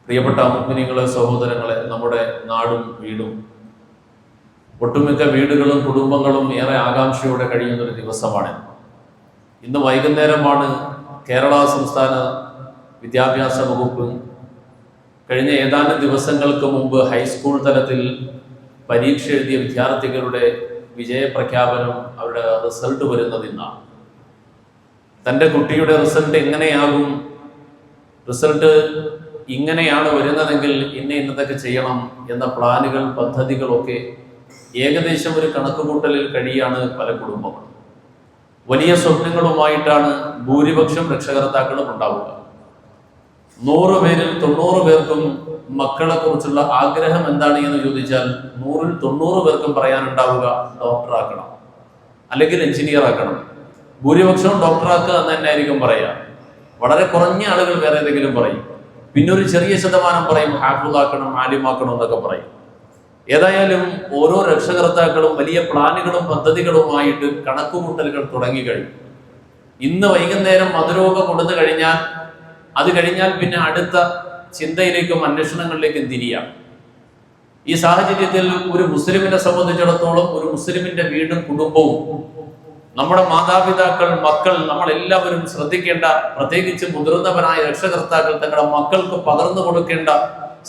പ്രിയപ്പെട്ട മുഅ്മിനീങ്ങളെ, സഹോദരങ്ങളെ, നമ്മുടെ നാടും വീടും ഒട്ടുമിക്ക വീടുകളും കുടുംബങ്ങളും ഏറെ ആകാംക്ഷയോടെ കഴിയുന്നൊരു ദിവസമാണ്. ഇന്ന് വൈകുന്നേരമാണ് കേരള സംസ്ഥാന വിദ്യാഭ്യാസ വകുപ്പ് കഴിഞ്ഞ ഏതാനും ദിവസങ്ങൾക്ക് മുമ്പ് ഹൈസ്കൂൾ തലത്തിൽ പരീക്ഷ എഴുതിയ വിദ്യാർത്ഥികളുടെ വിജയപ്രഖ്യാപനം, അവരുടെ റിസൾട്ട് വരുന്നതിന്നാണ്. തൻ്റെ കുട്ടിയുടെ റിസൾട്ട് എങ്ങനെയാകും, റിസൾട്ട് ഇങ്ങനെയാണ് വരുന്നതെങ്കിൽ ഇന്നതൊക്കെ ചെയ്യണം എന്ന പ്ലാനുകൾ, പദ്ധതികളൊക്കെ ഏകദേശം ഒരു കണക്കുകൂട്ടലിൽ കഴിയാണ് പല കുടുംബങ്ങളും. വലിയ സ്വപ്നങ്ങളുമായിട്ടാണ് ഭൂരിപക്ഷം രക്ഷകർത്താക്കളും ഉണ്ടാവുക. 100 പേരിൽ 90 പേർക്കും മക്കളെ കുറിച്ചുള്ള ആഗ്രഹം എന്താണ് എന്ന് ചോദിച്ചാൽ 100ൽ 90 പേർക്കും പറയാനുണ്ടാവുക ഡോക്ടറാക്കണം, അല്ലെങ്കിൽ എഞ്ചിനീയർ ആക്കണം. ഭൂരിപക്ഷവും ഡോക്ടറാക്കുക എന്ന് തന്നെ ആയിരിക്കും പറയാം. വളരെ കുറഞ്ഞ ആളുകൾ വേറെ എന്തെങ്കിലും പറയും. പിന്നെ ഒരു ചെറിയ ശതമാനം പറയും ഹാഫിളാക്കണം, ആലിമാക്കണം എന്നൊക്കെ പറയും. ഏതായാലും ഓരോ രക്ഷകർത്താക്കളും വലിയ പ്ലാനുകളും പദ്ധതികളുമായിട്ട് കണക്കുകൂട്ടലുകൾ തുടങ്ങിക്കഴിഞ്ഞു. ഇന്ന് വൈകുന്നേരം മധുരമൊക കൊടുത്തു കഴിഞ്ഞാൽ അത് കഴിഞ്ഞാൽ പിന്നെ അടുത്ത ചിന്തയിലേക്കും അന്വേഷണങ്ങളിലേക്കും തിരിയാം. ഈ സാഹചര്യത്തിൽ ഒരു മുസ്ലിമിനെ സംബന്ധിച്ചിടത്തോളം ഒരു മുസ്ലിമിന്റെ വീടും കുടുംബവും, നമ്മുടെ മാതാപിതാക്കൾ, മക്കൾ, നമ്മളെല്ലാവരും ശ്രദ്ധിക്കേണ്ട, പ്രത്യേകിച്ച് മുതിർന്നവരായ രക്ഷകർത്താക്കൾ തങ്ങളുടെ മക്കൾക്ക് പകർന്നു കൊടുക്കേണ്ട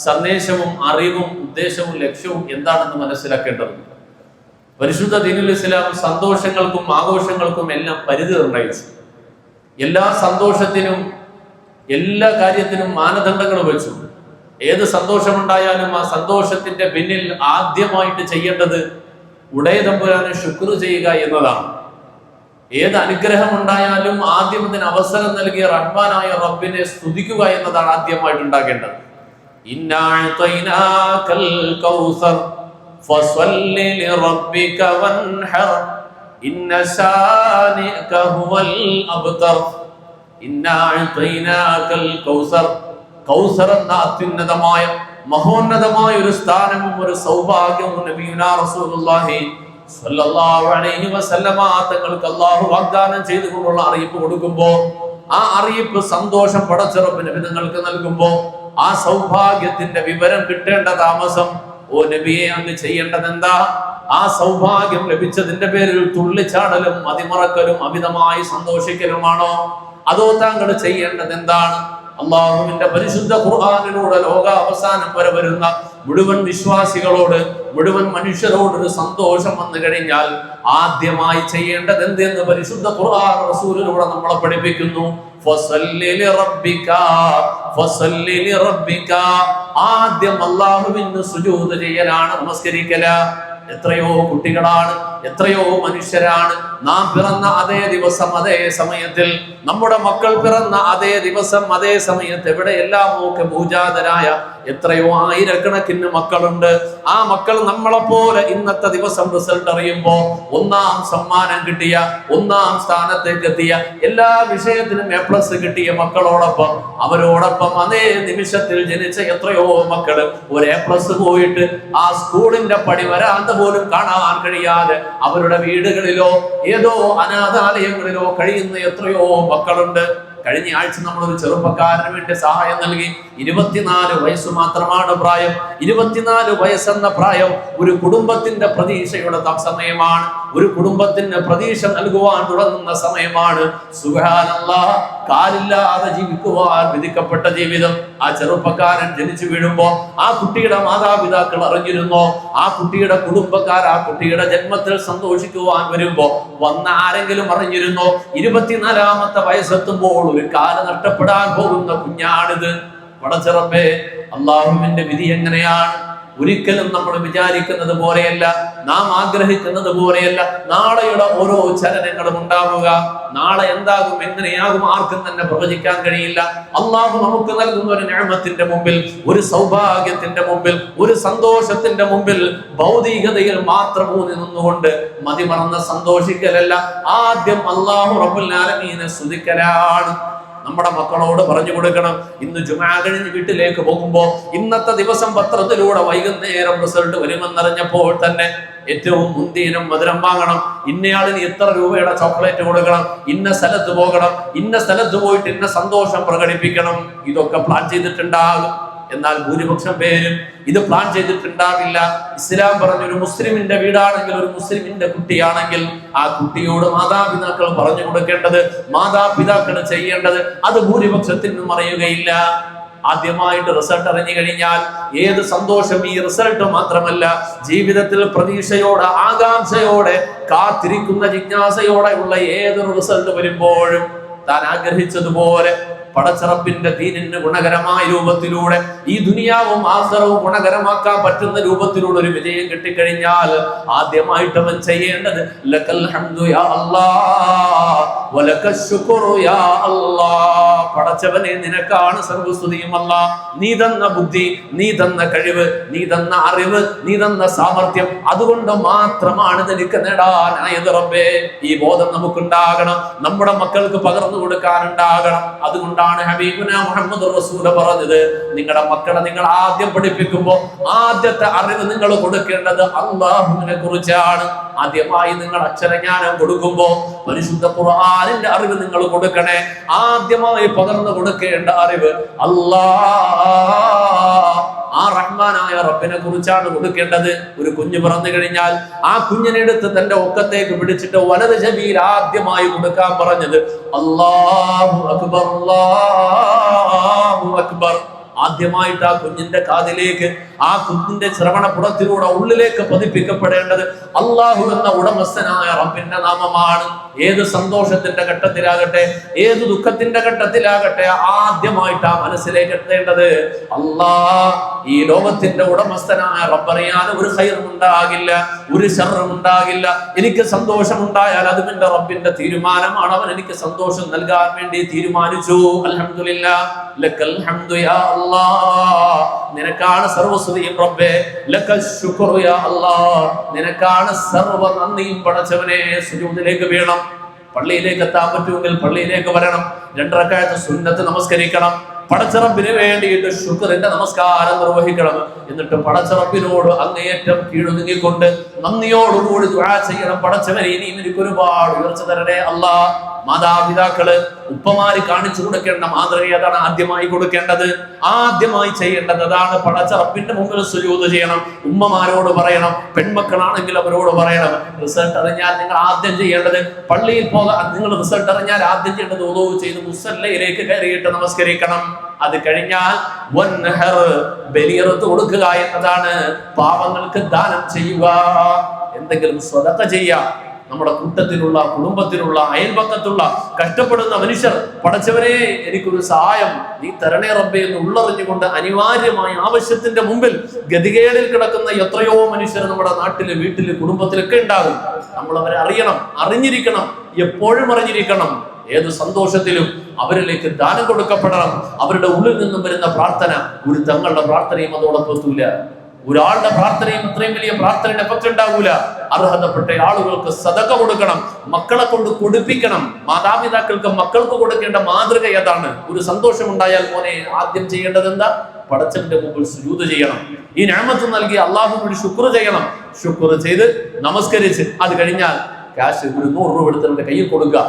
സന്ദേശവും അറിവും ഉദ്ദേശവും ലക്ഷ്യവും എന്താണെന്ന് മനസ്സിലാക്കേണ്ടതുണ്ട്. പരിശുദ്ധ ദീനുൽ ഇസ്ലാം സന്തോഷങ്ങൾക്കും ആഘോഷങ്ങൾക്കും എല്ലാം പരിധി നിർണ്ണയിച്ചു. എല്ലാ സന്തോഷത്തിനും എല്ലാ കാര്യത്തിനും മാനദണ്ഡങ്ങൾ വെച്ചു. ഏത് സന്തോഷമുണ്ടായാലും ആ സന്തോഷത്തിന്റെ പിന്നിൽ ആദ്യമായിട്ട് ചെയ്യേണ്ടത് ഉടയ തമ്പുരാനെ ശുക്ർ ചെയ്യുക എന്നതാണ്. ഏത് അനുഗ്രഹമുണ്ടായാലും ആദ്യം അതിന് അവസരം നൽകിയ റഹ്മാനായ റബ്ബിനെ സ്തുതിക്കുക എന്നതാണ് ആദ്യമായിട്ട് ഉണ്ടാകേണ്ടത്. ഇന്നാ അഅ്തൈനാകൽ കൗസർ ഫസ്വല്ലി ലിറബ്ബിക വൻഹർ ഇന്ന ശാനിഅക ഹുവൽ അബ്തർ. ഇന്നാ അഅ്തൈനാകൽ കൗസർ. കൗസർ എന്ന അത്യുന്നതമായ മഹോന്നതമായ ഒരു സ്ഥാനവും ഒരു സൗഭാഗ്യവും നബിയുനാ റസൂലുള്ളാഹി സ്വല്ലല്ലാഹു അലൈഹി വസല്ലമ തങ്ങൾക്ക് അല്ലാഹു വാഗ്ദാനം ചെയ്തുകൊണ്ടുള്ള അറിയിപ്പ് കൊടുക്കുമ്പോൾ, ആ അറിയിപ്പ് സന്തോഷം പടച്ചിറപ്പ് നബി തങ്ങൾക്ക് നൽകുമ്പോൾ, ആ സൗഭാഗ്യത്തിന്റെ വിവരം കിട്ടേണ്ട താമസം ഓ നബിയെ അങ്ങ് ചെയ്യേണ്ടത് എന്താ? ആ സൗഭാഗ്യം ലഭിച്ചതിന്റെ പേരിൽ തുള്ളിച്ചാടലും അതിമറക്കലും അമിതമായി സന്തോഷിക്കലുമാണോ? അതോ താങ്കൾ ചെയ്യേണ്ടത് എന്താണ്? അള്ളാഹുവിന്റെ പരിശുദ്ധ ഖുർആനിലൂടെ ലോകാവസാനം വരെ വരുന്ന മുഴുവൻ വിശ്വാസികളോട്, മുഴുവൻ മനുഷ്യരോട് ഒരു സന്തോഷം വന്നു കഴിഞ്ഞാൽ ആദ്യമായി ചെയ്യേണ്ടത് എന്തെന്ന് പരിശുദ്ധ ഖുർആൻ റസൂലിലൂടെ നമ്മളെ പഠിപ്പിക്കുന്നു. ആദ്യം അല്ലാഹുവിന് സുജൂദ് ചെയ്യലാണ്, നമസ്കരിക്കല. എത്രയോ കുട്ടികളാണ്, എത്രയോ മനുഷ്യരാണ് നാം പിറന്ന അതേ ദിവസം അതേ സമയത്തിൽ, നമ്മുടെ മക്കൾ പിറന്ന അതേ ദിവസം അതേ സമയത്ത് എവിടെയെല്ലാമൊക്കെ ഭൂജാതരായ എത്രയോ ആയിരക്കണക്കിന് മക്കളുണ്ട്. ആ മക്കൾ നമ്മളെപ്പോലെ ഇന്നത്തെ ദിവസം റിസൾട്ട് അറിയുമ്പോ ഒന്നാം സമ്മാനം കിട്ടിയ, ഒന്നാം സ്ഥാനത്തേക്ക് എത്തിയ, എല്ലാ വിഷയത്തിനും A+ കിട്ടിയ മക്കളോടൊപ്പം, അവരോടൊപ്പം അതേ നിമിഷത്തിൽ ജനിച്ച എത്രയോ മക്കള് ഒരു A+ പോയിട്ട് ആ സ്കൂളിന്റെ പടി വരാന്ത പോലും കാണാൻ കഴിയാതെ അവരുടെ വീടുകളിലോ ഏതോ അനാഥാലയങ്ങളിലോ കഴിയുന്ന എത്രയോ മക്കളുണ്ട്. കഴിഞ്ഞ ആഴ്ച നമ്മളൊരു ചെറുപ്പക്കാരന് വേണ്ടി സഹായം നൽകി. 24 വയസ്സ് മാത്രമാണ് പ്രായം. 24 വയസ്സെന്ന പ്രായം ഒരു കുടുംബത്തിന്റെ പ്രതീക്ഷയുടെ സമയമാണ്. ഒരു കുടുംബത്തിന് പ്രതീക്ഷ നൽകുവാൻ തുടങ്ങുന്ന സമയമാണ്. സുബ്ഹാനല്ലാഹ്, കാലില്ലാതെ ജീവിക്കുവാൻ വിധിക്കപ്പെട്ട ജീവിതം. ആ ചെറുപ്പക്കാരൻ ജനിച്ചു വീഴുമ്പോ ആ കുട്ടിയുടെ മാതാപിതാക്കൾ അറിഞ്ഞിരുന്നോ? ആ കുട്ടിയുടെ കുടുംബക്കാർ ആ കുട്ടിയുടെ ജന്മത്തിൽ സന്തോഷിക്കുവാൻ വരുമ്പോ വന്ന ആരെങ്കിലും അറിഞ്ഞിരുന്നോ? 24ാമത്തെ വയസ്സെത്തുമ്പോൾ ഒരു കാല് നഷ്ടപ്പെടാൻ പോകുന്ന കുഞ്ഞാണിത്. പടച്ചിറപ്പേ, അള്ളാഹുവിന്റെ വിധി എങ്ങനെയാണ്? ഒരിക്കലും നമ്മൾ വിചാരിക്കുന്നത് പോലെയല്ല, നാം ആഗ്രഹിക്കുന്നത് പോലെയല്ല നാളെയുടെ ഓരോ ചലനങ്ങളും ഉണ്ടാവുക. നാളെ എന്താകും, എങ്ങനെയാകും, ആർക്കും തന്നെ പ്രവചിക്കാൻ കഴിയില്ല. അള്ളാഹു നമുക്ക് നൽകുന്ന ഒരു നിഅമത്തിന്റെ മുമ്പിൽ, ഒരു സൗഭാഗ്യത്തിന്റെ മുമ്പിൽ, ഒരു സന്തോഷത്തിന്റെ മുമ്പിൽ ഭൗതികതയിൽ മാത്രം ഊന്നി നിന്നുകൊണ്ട് മതിമറന്ന് സന്തോഷിക്കലല്ല, ആദ്യം അല്ലാഹു റബ്ബുൽ ആലമീനെ സ്തുതിക്കലാണ്. നമ്മുടെ മക്കളോട് പറഞ്ഞു കൊടുക്കണം. ഇന്ന് ജുമാ കഴിഞ്ഞ് വീട്ടിലേക്ക് പോകുമ്പോൾ ഇന്നത്തെ ദിവസം പത്രത്തിലൂടെ വൈകുന്നേരം റിസൾട്ട് വരുമെന്നറിഞ്ഞപ്പോൾ തന്നെ ഏറ്റവും മുന്തിയനും മധുരം വാങ്ങണം, ഇന്നയാളിന് എത്ര രൂപയുടെ ചോക്ലേറ്റ് കൊടുക്കണം, ഇന്ന സ്ഥലത്ത് പോകണം, ഇന്ന സ്ഥലത്ത് പോയിട്ട് ഇന്ന സന്തോഷം പ്രകടിപ്പിക്കണം, ഇതൊക്കെ പ്ലാൻ ചെയ്തിട്ടുണ്ടാകും. എന്നാൽ ഭൂരിപക്ഷം പേരും ഇത് പ്ലാൻ ചെയ്തിട്ടുണ്ടാവില്ല. ഇസ്ലാം പറഞ്ഞൊരു മുസ്ലിമിന്റെ വീടാണെങ്കിൽ, ഒരു മുസ്ലിമിന്റെ കുട്ടിയാണെങ്കിൽ ആ കുട്ടിയോട് മാതാപിതാക്കൾ പറഞ്ഞു കൊടുക്കേണ്ടത്, മാതാപിതാക്കൾ ചെയ്യേണ്ടത് അത് ഭൂരിപക്ഷത്തിനും അറിയുകയില്ല. ആദ്യമായിട്ട് റിസൾട്ട് അറിഞ്ഞു കഴിഞ്ഞാൽ ഏത് സന്തോഷം ഈ റിസൾട്ട് മാത്രമല്ല, ജീവിതത്തിൽ പ്രതീക്ഷയോടെ, ആകാംക്ഷയോടെ കാത്തിരിക്കുന്ന, ജിജ്ഞാസയോടെ ഉള്ള ഏതൊരു റിസൾട്ട് വരുമ്പോഴും താൻ ആഗ്രഹിച്ചതുപോലെ പടച്ചറപ്പിന്റെ ദീനിന് ഗുണകരമായ രൂപത്തിലൂടെ ഈ ദുനിയാവും ആഖിറവും ഗുണകരമാക്കാൻ പറ്റുന്ന രൂപത്തിലൂടെ ഒരു വിജയം കിട്ടിക്കഴിഞ്ഞാൽ ആദ്യമായിട്ട് അവൻ ചെയ്യേണ്ടത് ലക്കൽ ഹംദു യാ അല്ലാഹ് വലക്കശ് ശുക്റു യാ അല്ലാഹ്. പടച്ചവനെ, നിനക്കാണ് സർവ്വസ്തുതിയും അല്ലാഹ്. നീ തന്ന ബുദ്ധി, നീ തന്ന കഴിവ്, നീ തന്ന അറിവ്, നീ തന്ന സാമർത്ഥ്യം, അതുകൊണ്ട് മാത്രമാണ് നിനക്ക് നേടാനായത് റബ്ബേ. ഈ ബോധം നമുക്കുണ്ടാകണം, നമ്മുടെ മക്കൾക്ക് പകർന്നു കൊടുക്കാനുണ്ടാകണം. അതുകൊണ്ട് ഹബീബുന മുഹമ്മദ് റസൂൽ പറഞ്ഞത്, നിങ്ങളുടെ മക്കളെ നിങ്ങൾ ആദ്യം പഠിപ്പിക്കുമ്പോൾ ആദ്യത്തെ അറിവ് നിങ്ങൾ കൊടുക്കേണ്ടത് അല്ലാഹുവിനെ കുറിച്ചാണ്. ആദ്യമായി നിങ്ങൾ അക്ഷരജ്ഞാനം കൊടുക്കുമ്പോ പരിശുദ്ധ ഖുർആനിന്റെ അറിവ് നിങ്ങൾ കൊടുക്കണേ. ആദ്യമായി പകർന്നു കൊടുക്കേണ്ട അറിവ് അല്ലാഹ്, ആ റഹ്മാനായ റബ്ബിനെ കുറിച്ചാണ് കൊടുക്കേണ്ടത്. ഒരു കുഞ്ഞ് പിറന്നു കഴിഞ്ഞാൽ ആ കുഞ്ഞിനെ എടുത്ത് തന്റെ ഒക്കത്തേക്ക് പിടിച്ചിട്ട് വലത് ചെവിയിൽ ആദ്യമായി കൊടുക്കാൻ പറഞ്ഞത് അല്ലാഹു അക്ബർ, അല്ലാഹു അക്ബർ. ആദ്യമായിട്ട് ആ കുഞ്ഞിന്റെ കാതിലേക്ക്, ആ കുഞ്ഞിന്റെ ശ്രവണപുടത്തിലൂടെ ഉള്ളിലേക്ക് പതിപ്പിക്കപ്പെടേണ്ടത് അല്ലാഹു എന്ന ഉടമസ്ഥനായ റബ്ബിന്റെ നാമമാണ്. ഏത് സന്തോഷത്തിന്റെ ഘട്ടത്തിലാകട്ടെ, ഏത് ദുഃഖത്തിന്റെ ഘട്ടത്തിലാകട്ടെ, ആദ്യമായിട്ട് ആ മനസ്സിലേക്ക് എത്തേണ്ടത് അല്ലാഹ്, ഈ ലോകത്തിന്റെ ഉടമസ്ഥനായ റബ്ബറിയാതെ ഒരു ഖൈറും ഉണ്ടാകില്ല, ഒരു ശർറും ഉണ്ടാകില്ല. എനിക്ക് സന്തോഷം ഉണ്ടായാൽ അത് എന്റെ റബ്ബിന്റെ തീരുമാനമാണ്. അവൻ എനിക്ക് സന്തോഷം നൽകാൻ വേണ്ടി തീരുമാനിച്ചു. അൽഹംദുലില്ലാഹ്, ലക്കൽ ഹംദു യാ അല്ലാഹ്, നിനക്കാണ് സർവ്വസ്തുതിയും റബ്ബേ. ലക്കൽ ശുക്റു യാ അല്ലാഹ്, നിനക്കാണ് സർവ്വ നന്ദിയും. പടച്ചവനെ, സുജൂദിലേക്ക് വീഴണം. പള്ളിയിലേക്ക് എത്താൻ പറ്റുമെങ്കിൽ പള്ളിയിലേക്ക് വരണം. 2 റക്അത്ത് സുന്നത്ത് നമസ്കരിക്കണം. പടച്ചറപ്പിന് വേണ്ടിയിട്ട് ശുക്റിന്റെ നമസ്കാരം നിർവഹിക്കണം. എന്നിട്ട് പടച്ചറപ്പിനോട് അങ്ങേയറ്റം കീഴൊതുങ്ങിക്കൊണ്ട് നന്ദിയോടുകൂടി ദുആ ചെയ്യണം. പടച്ചവനെ, ഇനി എനിക്ക് ഒരുപാട് ഉയർച്ച തരണേ അല്ലാഹ്. മാതാപിതാക്കള്, ഉപ്പമാര് കാണിച്ചു കൊടുക്കേണ്ട മാതൃക അതാണ് ആദ്യമായി കൊടുക്കേണ്ടത്. ആദ്യമായി ചെയ്യേണ്ടത് അതാണ്. പടച്ചറപ്പിന്റെ മുമ്പിൽ സുജൂദ് ചെയ്യണം. ഉമ്മമാരോട് പറയണം, പെൺമക്കളാണെങ്കിൽ അവരോട് പറയണം. റിസൾട്ട് അറിഞ്ഞാൽ നിങ്ങൾ ആദ്യം ചെയ്യേണ്ടത് പള്ളിയിൽ പോകാൻ, നിങ്ങൾ റിസൾട്ട് അറിഞ്ഞാൽ ആദ്യം ചെയ്യേണ്ടത് ഉളൂ ചെയ്ത് മുസല്ലയിലേക്ക് കയറിയിട്ട് നമസ്കരിക്കണം. അത് കഴിഞ്ഞാൽ വൻഹർ, ബലിയറുത്ത് കൊടുക്കുക എന്നതാണ്. പാവങ്ങൾക്ക് ദാനം ചെയ്യുക, എന്തെങ്കിലും സ്വതക്ക ചെയ്യുക. നമ്മുടെ കൂട്ടത്തിലുള്ള, കുടുംബത്തിലുള്ള, അയൽപക്കത്തുള്ള കഷ്ടപ്പെടുന്ന മനുഷ്യർ, പടച്ചവനെ എനിക്കൊരു സഹായം നീ തരണേ റബ്ബേ എന്ന് ഉള്ളറിഞ്ഞുകൊണ്ട് അനിവാര്യമായ ആവശ്യത്തിന്റെ മുമ്പിൽ ഗതികേടിൽ കിടക്കുന്ന എത്രയോ മനുഷ്യർ നമ്മുടെ നാട്ടില്, വീട്ടില്, കുടുംബത്തിലൊക്കെ ഉണ്ടാകും. നമ്മൾ അവരെ അറിയണം, അറിഞ്ഞിരിക്കണം, എപ്പോഴും അറിഞ്ഞിരിക്കണം. ഏത് സന്തോഷത്തിലും അവരിലേക്ക് ദാനം കൊടുക്കപ്പെടണം. അവരുടെ ഉള്ളിൽ നിന്നും വരുന്ന പ്രാർത്ഥന ഒരു തങ്ങളുടെ പ്രാർത്ഥനയും അതോടൊപ്പം എത്തൂല. ഒരാളുടെ പ്രാർത്ഥനയും ഇത്രയും വലിയ പ്രാർത്ഥനയുടെ എഫക്റ്റ് ഉണ്ടാകൂല. അർഹതപ്പെട്ട ആളുകൾക്ക് സദഖ കൊടുക്കണം, മക്കളെ കൊണ്ട് കൊടുപ്പിക്കണം. മാതാപിതാക്കൾക്ക് മക്കൾക്ക് കൊടുക്കേണ്ട മാതൃക ഏതാണ്? ഒരു സന്തോഷം ഉണ്ടായാൽ മോനെ ആദ്യം ചെയ്യേണ്ടത് എന്താ? പടച്ചവന്റെ മുമ്പിൽ സുജൂദ് ചെയ്യണം. ഈ നിഅമത്ത് നൽകി അല്ലാഹുവിനോട് ശുക്ർ ചെയ്യണം. ശുക്ർ ചെയ്ത് നമസ്കരിച്ച് അത് കഴിഞ്ഞാൽ ക്യാഷ് ഒരു 100 രൂപ എടുത്ത് അവന്റെ കയ്യിൽ കൊടുക്കുക.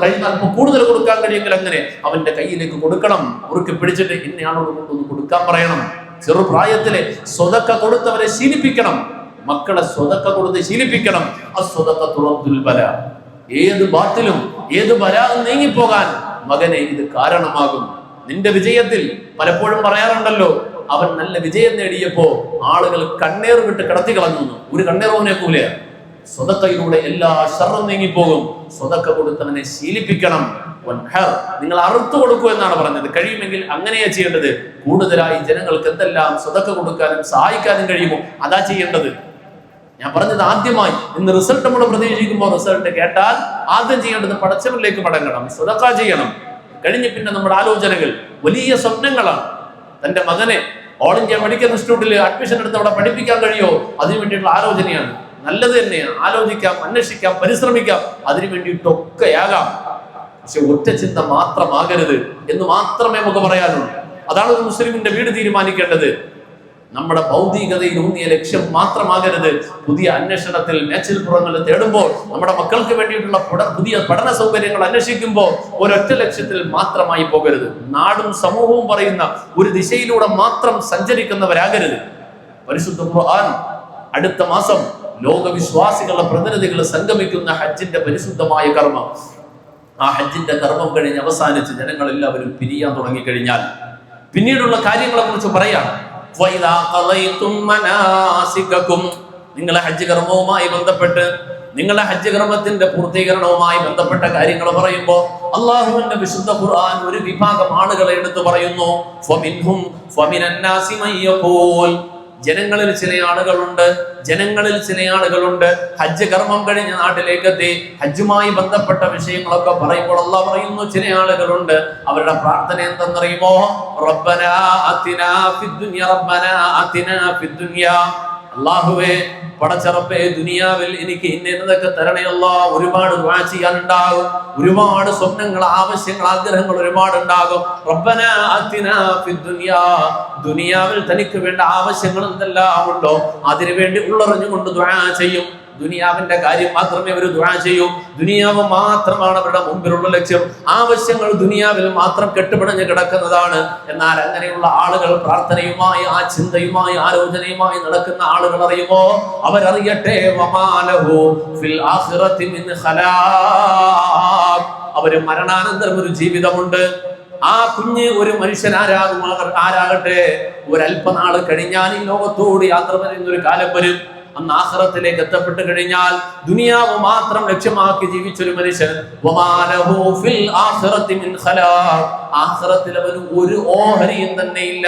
കഴിഞ്ഞാൽ കൂടുതൽ കൊടുക്കാൻ കഴിയുമെങ്കിൽ അങ്ങനെ അവന്റെ കയ്യിലേക്ക് കൊടുക്കണം. ഉറുക്കി പിടിച്ചിട്ട് ഇന്നയാളോട് കൊണ്ടൊന്ന് കൊടുക്കാൻ പറയണം. ചെറുപ്രായത്തിലെ സ്വതക്ക കൊടുത്തവരെ ശീലിപ്പിക്കണം. മക്കളെ സ്വതക്ക കൊടുത്ത് ശീലിപ്പിക്കണം. ഏത് ബാത്തിലും ഏത് ബലാവും നീങ്ങിപ്പോകാൻ മകനെ ഇത് കാരണമാകും. നിന്റെ വിജയത്തിൽ പലപ്പോഴും പറയാറുണ്ടല്ലോ, അവൻ നല്ല വിജയം നേടിയപ്പോ ആളുകൾ കണ്ണേർ വിട്ട് കിടത്തി കളഞ്ഞു. ഒരു കണ്ണേറോനെ പോലെ സ്വതക്കയിലൂടെ എല്ലാ ശർറും നീങ്ങിപ്പോകും. സ്വതക്ക കൊടുത്തവനെ ശീലിപ്പിക്കണം. നിങ്ങൾ അറുത്തു കൊടുക്കൂ എന്നാണ് പറഞ്ഞത്. കഴിയുമെങ്കിൽ അങ്ങനെയാ ചെയ്യേണ്ടത്. കൂടുതലായി ജനങ്ങൾക്ക് എന്തെല്ലാം സ്വതക്ക കൊടുക്കാനും സഹായിക്കാനും കഴിയുമോ അതാ ചെയ്യേണ്ടത്. ഞാൻ പറഞ്ഞത് ആദ്യമായി ഇന്ന് റിസൾട്ട് നമ്മൾ പ്രതീക്ഷിക്കുമ്പോൾ റിസൾട്ട് കേട്ടാൽ ആദ്യം ചെയ്യേണ്ടത് പടച്ചവനിലേക്ക് മടങ്ങണം, സ്വതക്ക ചെയ്യണം. കഴിഞ്ഞ് പിന്നെ നമ്മുടെ ആലോചനകൾ വലിയ സ്വപ്നങ്ങളാണ്. തന്റെ മകനെ ഓൾ ഇന്ത്യ മെഡിക്കൽ ഇൻസ്റ്റിറ്റ്യൂട്ടിൽ അഡ്മിഷൻ എടുത്ത് അവിടെ പഠിപ്പിക്കാൻ കഴിയുമോ, അതിനു വേണ്ടിയിട്ടുള്ള ആലോചനയാണ്. നല്ലത് തന്നെയാണ്, ആലോചിക്കാം, അന്വേഷിക്കാം, പരിശ്രമിക്കാം, അതിനു വേണ്ടിയിട്ടൊക്കെയാകാം. പക്ഷെ ഒറ്റ ചിന്ത മാത്രമാകരുത് എന്ന് മാത്രമേ നമുക്ക് പറയാനുള്ളൂ. അതാണ് ഒരു മുസ്ലിമിന്റെ വീട് തീരുമാനിക്കേണ്ടത്. നമ്മുടെ ഭൗതികതയിൽ ഊന്നിയ ലക്ഷ്യം മാത്രമാകരുത്. പുതിയ അന്വേഷണത്തിൽ മേച്ചിൽപ്പുറങ്ങൾ തേടുമ്പോൾ, നമ്മുടെ മക്കൾക്ക് വേണ്ടിയിട്ടുള്ള പുതിയ പഠന സൗകര്യങ്ങൾ അന്വേഷിക്കുമ്പോൾ ഒരൊറ്റ ലക്ഷ്യത്തിൽ മാത്രമായി പോകരുത്. നാടും സമൂഹവും പറയുന്ന ഒരു ദിശയിലൂടെ മാത്രം സഞ്ചരിക്കുന്നവരാകരുത്. പരിശുദ്ധ ഖുർആൻ അടുത്ത മാസം ലോകവിശ്വാസികളുടെ പ്രതിനിധികൾ സംഗമിക്കുന്ന ഹജ്ജിന്റെ പരിശുദ്ധമായ കർമ്മം, ആ ഹജ്ജിന്റെ കർമ്മം കഴിഞ്ഞ് അവസാനിച്ച് ജനങ്ങൾ എല്ലാവരും പിരിയാൻ തുടങ്ങിക്കഴിഞ്ഞാൽ പിന്നീടുള്ള കാര്യങ്ങളെ കുറിച്ച് പറയാം. നിങ്ങളെ ഹജ്ജ് കർമ്മവുമായി ബന്ധപ്പെട്ട്, നിങ്ങളുടെ ഹജ്ജ് കർമ്മത്തിന്റെ പൂർത്തീകരണവുമായി ബന്ധപ്പെട്ട കാര്യങ്ങൾ പറയുമ്പോൾ അള്ളാഹുവിന്റെ വിശുദ്ധ ഖുർആൻ ഒരു വിഭാഗം ആളുകളെ എടുത്തു പറയുന്നു. ജനങ്ങളിൽ ചില ആളുകളുണ്ട് ഹജ്ജ് കർമ്മം കഴിഞ്ഞ നാട്ടിലേക്ക് എത്തി ഹജ്ജുമായി ബന്ധപ്പെട്ട വിഷയങ്ങളൊക്കെ പറയുമ്പോൾ അല്ലാഹു പറയുന്നു, ചില ആളുകളുണ്ട് അവരുടെ പ്രാർത്ഥന എന്തെന്നറിയുമോ? റബ്ബനാ ആതിനാ ഫിദ്ദുനിയ, റബ്ബനാ ആതിനാ ഫിദ്ദുനിയ. അല്ലാഹുവേ, പടച്ചറപ്പേ, ദുനിയാവിൽ എനിക്ക് ഇന്നതൊക്കെ തരണേ അല്ലാ. ഒരുപാട് ദുആ ചെയ്യാനുണ്ടാകും, ഒരുപാട് സ്വപ്നങ്ങൾ, ആവശ്യങ്ങൾ, ആഗ്രഹങ്ങൾ ഒരുപാടുണ്ടാകും. റബ്ബനാ ആതിനാ ഫിദ്ദുനിയ, ദുനിയാവിൽ തനിക്ക് വേണ്ട ആവശ്യങ്ങൾ എന്തെല്ലാം ഉണ്ടോ അതിനുവേണ്ടി ഉള്ളറിഞ്ഞുകൊണ്ട് ദുആ ചെയ്യും. ദുനിയാവിന്റെ കാര്യം മാത്രമേ അവർ ദുആ ചെയ്യൂ. ദുനിയാവ് മാത്രമാണ് അവരുടെ മുമ്പിലുള്ള ലക്ഷ്യം. ആവശ്യങ്ങൾ ദുനിയാവിൽ മാത്രം കെട്ടുപിടഞ്ഞ് കിടക്കുന്നതാണ്. എന്നാൽ അങ്ങനെയുള്ള ആളുകൾ പ്രാർത്ഥനയുമായി, ആ ചിന്തയുമായി, ആലോചനയുമായി നടക്കുന്ന ആളുകൾ അറിയുമോ? അവരറിയട്ടെ, വമാലഹു ഫിൽ ആഖിറതി മിൻ ഖലാഖ്, അവര് മരണാനന്തരം ഒരു ജീവിതമുണ്ട്. ആ കുഞ്ഞ് ഒരു മനുഷ്യൻ ആരാകട്ടെ, ഒരല്പനാള് കഴിഞ്ഞാൽ ഈ ലോകത്തോട് യാത്ര പറയുന്ന ഒരു കാലം വരും. അന്ന് ആഖിറത്തിലേക്ക് എത്തപ്പെട്ട് കഴിഞ്ഞാൽ ദുനിയാവ് മാത്രം ലക്ഷ്യമാക്കി ജീവിച്ചൊരു മനുഷ്യൻ, വമാലഹു ഫിൽ ആഖിറതി മിൻ ഖലാഖ്, ആഖിറത്തിൽ അവന് ഒരു ഓഹരിയും തന്നെ ഇല്ല,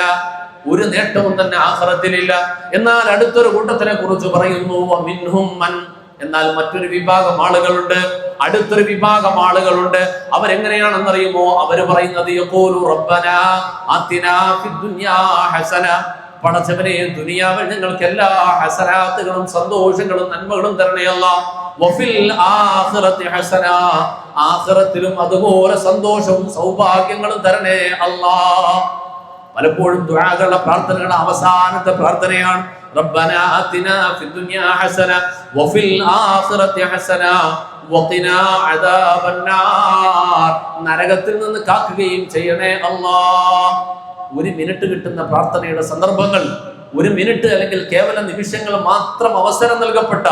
ഒരു നേട്ടവും തന്നെ ആഖിറത്തിലില്ല. എന്നാൽ അടുത്തൊരു കൂട്ടത്തിനെ കുറിച്ച് പറയുന്നു, വമിൻഹും മൻ, എന്നാൽ മറ്റൊരു വിഭാഗം ആളുകളുണ്ട്, അടുത്തൊരു വിഭാഗം ആളുകളുണ്ട്. അവരെങ്ങനെയാണെന്നറിയുമോ? അവര് പറയുന്നത്, യഖൂലു റബ്ബനാ ആതിനാ ഫിദ്ദുനിയാ ഹസന, പടച്ചവനെ, ദുനിയാവിൽ ഞങ്ങൾക്ക് എല്ലാ ഹസനാത്തുകളും സന്തോഷങ്ങളും നന്മകളും തരണേ അല്ലാ. വഫിൽ ആഖിറതി ഹസന, ആഖിറത്തിലും അതുപോലെ സന്തോഷവും സൗഭാഗ്യങ്ങളും തരണേ അല്ലാ. പലപ്പോഴും ദുആകളുടെ പ്രാർത്ഥനകളുടെ അവസാനത്തെ പ്രാർത്ഥനയാണ് റബ്ബനാ ആതിനാ ഫിദ്ദുനിയാ ഹസന വഫിൽ ആഖിറതി ഹസന വഖിനാ അദാബന്നാർ, നരകത്തിൽ നിന്ന് കാക്കുകയും ചെയ്യണേ അല്ലാ. ഒരു മിനിറ്റ് കിട്ടുന്ന പ്രാർത്ഥനയുടെ സന്ദർഭങ്ങൾ, ഒരു മിനിറ്റ് അല്ലെങ്കിൽ കേവലം നിമിഷങ്ങൾ മാത്രം അവസരം നൽകപ്പെട്ട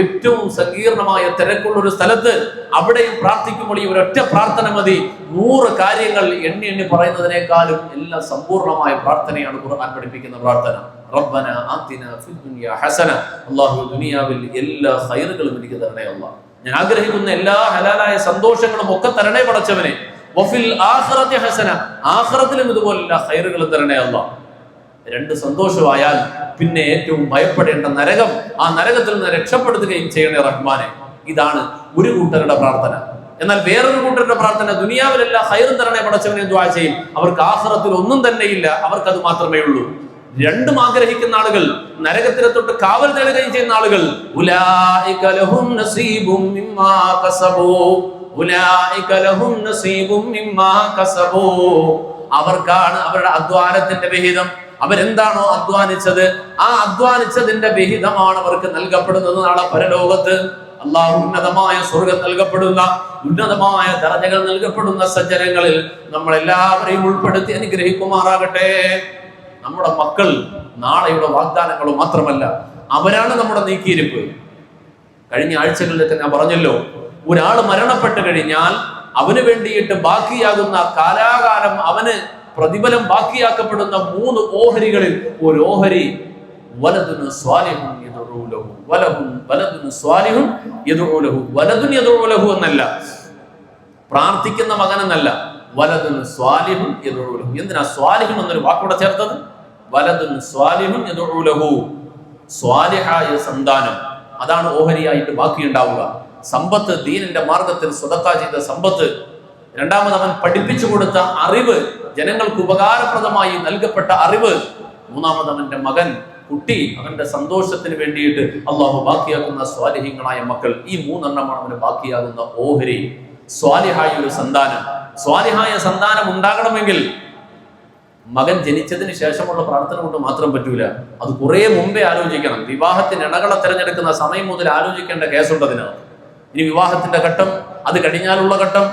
ഏറ്റവും സങ്കീർണമായ തിരക്കുള്ള ഒരു സ്ഥലത്ത് അവിടെയും പ്രാർത്ഥിക്കുമ്പോൾ ഈ ഒരൊറ്റ പ്രാർത്ഥന മതി. 100 കാര്യങ്ങൾ എണ്ണി പറയുന്നതിനേക്കാളും എല്ലാം സമ്പൂർണമായ പ്രാർത്ഥനയാണ് ഖുർആൻ പഠിപ്പിക്കുന്ന പ്രാർത്ഥന. റബ്ബനാ ആതിനാ ഫിദ്ദുനിയാ ഹസന, അല്ലാഹു ദുനിയാവിൽ എല്ലാ ഖൈറുകളും എനിക്ക് തരണേ അല്ലാഹ്. ഞാൻ ആഗ്രഹിക്കുന്ന എല്ലാ ഹലാലായ സന്തോഷങ്ങളും ഒക്കെ തരണേ പടച്ചവനെ. വഫിൽ ആഖിറതി ഹസന, ആഖിറത്തിലും ഇതുപോലുള്ള ഖൈറുകളും തരണേ അല്ലാഹ്. 2 സന്തോഷമായാൽ പിന്നെ ഏറ്റവും ഭയപ്പെടേണ്ട നരകം, ആ നരകത്തിൽ നിന്ന് രക്ഷപ്പെടുത്തുകയും ചെയ്യണേ റഹ്മാനെ. ഇതാണ് ഒരു കൂട്ടരുടെ പ്രാർത്ഥന. എന്നാൽ വേറൊരു കൂട്ടരുടെ പ്രാർത്ഥന, ദുനിയാവിലെല്ലാം ഖൈറും തരണേ പടച്ചവനെ ദുആ ചെയ്യും. അവർക്ക് ആഖിറത്തിൽ ഒന്നും തന്നെ ഇല്ല, അവർക്ക് അത് മാത്രമേ ഉള്ളൂ. 2 ആഗ്രഹിക്കുന്ന ആളുകൾ, നരകത്തിനെ തൊട്ട് കാവൽ തേടുകയും ചെയ്യുന്ന ആളുകൾ, ഉലൈക ലഹും നസീബും മിമ്മാ കസബൂ, ഉലൈക ലഹും നസീബും മിമ്മാ കസബൂ, അവർക്കാണ് അവരുടെ അധ്വാനത്തിന്റെ വിഹിതം. അവരെന്താണോ അധ്വാനിച്ചത്, ആ അധ്വാനിച്ചതിന്റെ വിഹിതമാണ് അവർക്ക് നൽകപ്പെടുന്നത് നാളെ പരലോകത്ത്. അല്ലാഹു ഉന്നതമായ സ്വർഗ്ഗം നൽകപ്പെടുന്ന, ഉന്നതമായ ദർജകൾ നൽകപ്പെടുന്ന സജ്ജനങ്ങളിൽ നമ്മളെല്ലാവരെയും ഉൾപ്പെടുത്തി അനുഗ്രഹിക്കുമാറാകട്ടെ. നമ്മുടെ മക്കൾ നാളെയുടെ വാഗ്ദാനങ്ങൾ മാത്രമല്ല, അവരാണ് നമ്മുടെ നീക്കിയിരിപ്പ്. കഴിഞ്ഞ ആഴ്ചകളിലൊക്കെ ഞാൻ പറഞ്ഞല്ലോ, ഒരാൾ മരണപ്പെട്ട് കഴിഞ്ഞാൽ അവന് വേണ്ടിയിട്ട് ബാക്കിയാകുന്ന കാലാകാലം അവന് പ്രതിഫലം ബാക്കിയാക്കപ്പെടുന്ന 3 ഓഹരികളിൽ ഒരു ഓഹരി വലദുൻ സ്വാലിഹുൻ യദഉ ലഹു, വലദുൻ സ്വാലിഹുൻ യദഉ ലഹു, വലദുൻ യദഉ ലഹു എന്നല്ല, പ്രാർത്ഥിക്കുന്ന മകൻ എന്നല്ല, വലദുൻ സ്വാലിഹുൻ യദഉ ലഹു. എന്തിനാ സ്വാലിഹുൻ എന്നൊരു വാക്കോടെ ചേർത്തത്? വലദുൻ സ്വാലിഹുൻ യദഉ ലഹു, സ്വാലിഹായ സന്താനം, അതാണ് ഓഹരിയായിട്ട് ബാക്കിയുണ്ടാവുക. സമ്പത്ത്, ദീനിന്റെ മാർഗത്തിൽ സ്വതക്ക ചെയ്ത സമ്പത്ത്. രണ്ടാമത് അവൻ പഠിപ്പിച്ചു കൊടുത്ത അറിവ്, ജനങ്ങൾക്ക് ഉപകാരപ്രദമായി നൽകപ്പെട്ട അറിവ്. മൂന്നാമത് അവന്റെ മകൻ, കുട്ടി, അവന്റെ സന്തോഷത്തിന് വേണ്ടിയിട്ട് അള്ളാഹു ബാക്കിയാക്കുന്ന സ്വാലിഹീങ്ങളായ മക്കൾ. ഈ 3 എണ്ണമാണ് അവന് ബാക്കിയാകുന്ന ഓഹരി. സ്വാലിഹായ ഒരു സന്താനം. സ്വാലിഹായ സന്താനം ഉണ്ടാകണമെങ്കിൽ മകൻ ജനിച്ചതിന് ശേഷമുള്ള പ്രാർത്ഥന കൊണ്ട് മാത്രം പറ്റൂല, അത് കുറെ മുമ്പേ ആലോചിക്കണം. വിവാഹത്തിന് ഇണകളെ തിരഞ്ഞെടുക്കുന്ന സമയം മുതൽ ആലോചിക്കേണ്ട കേസുണ്ട് അതിനകത്ത്. ഇനി വിവാഹത്തിന്റെ ഘട്ടം, അത് കഴിഞ്ഞാലുള്ള ഘട്ടം,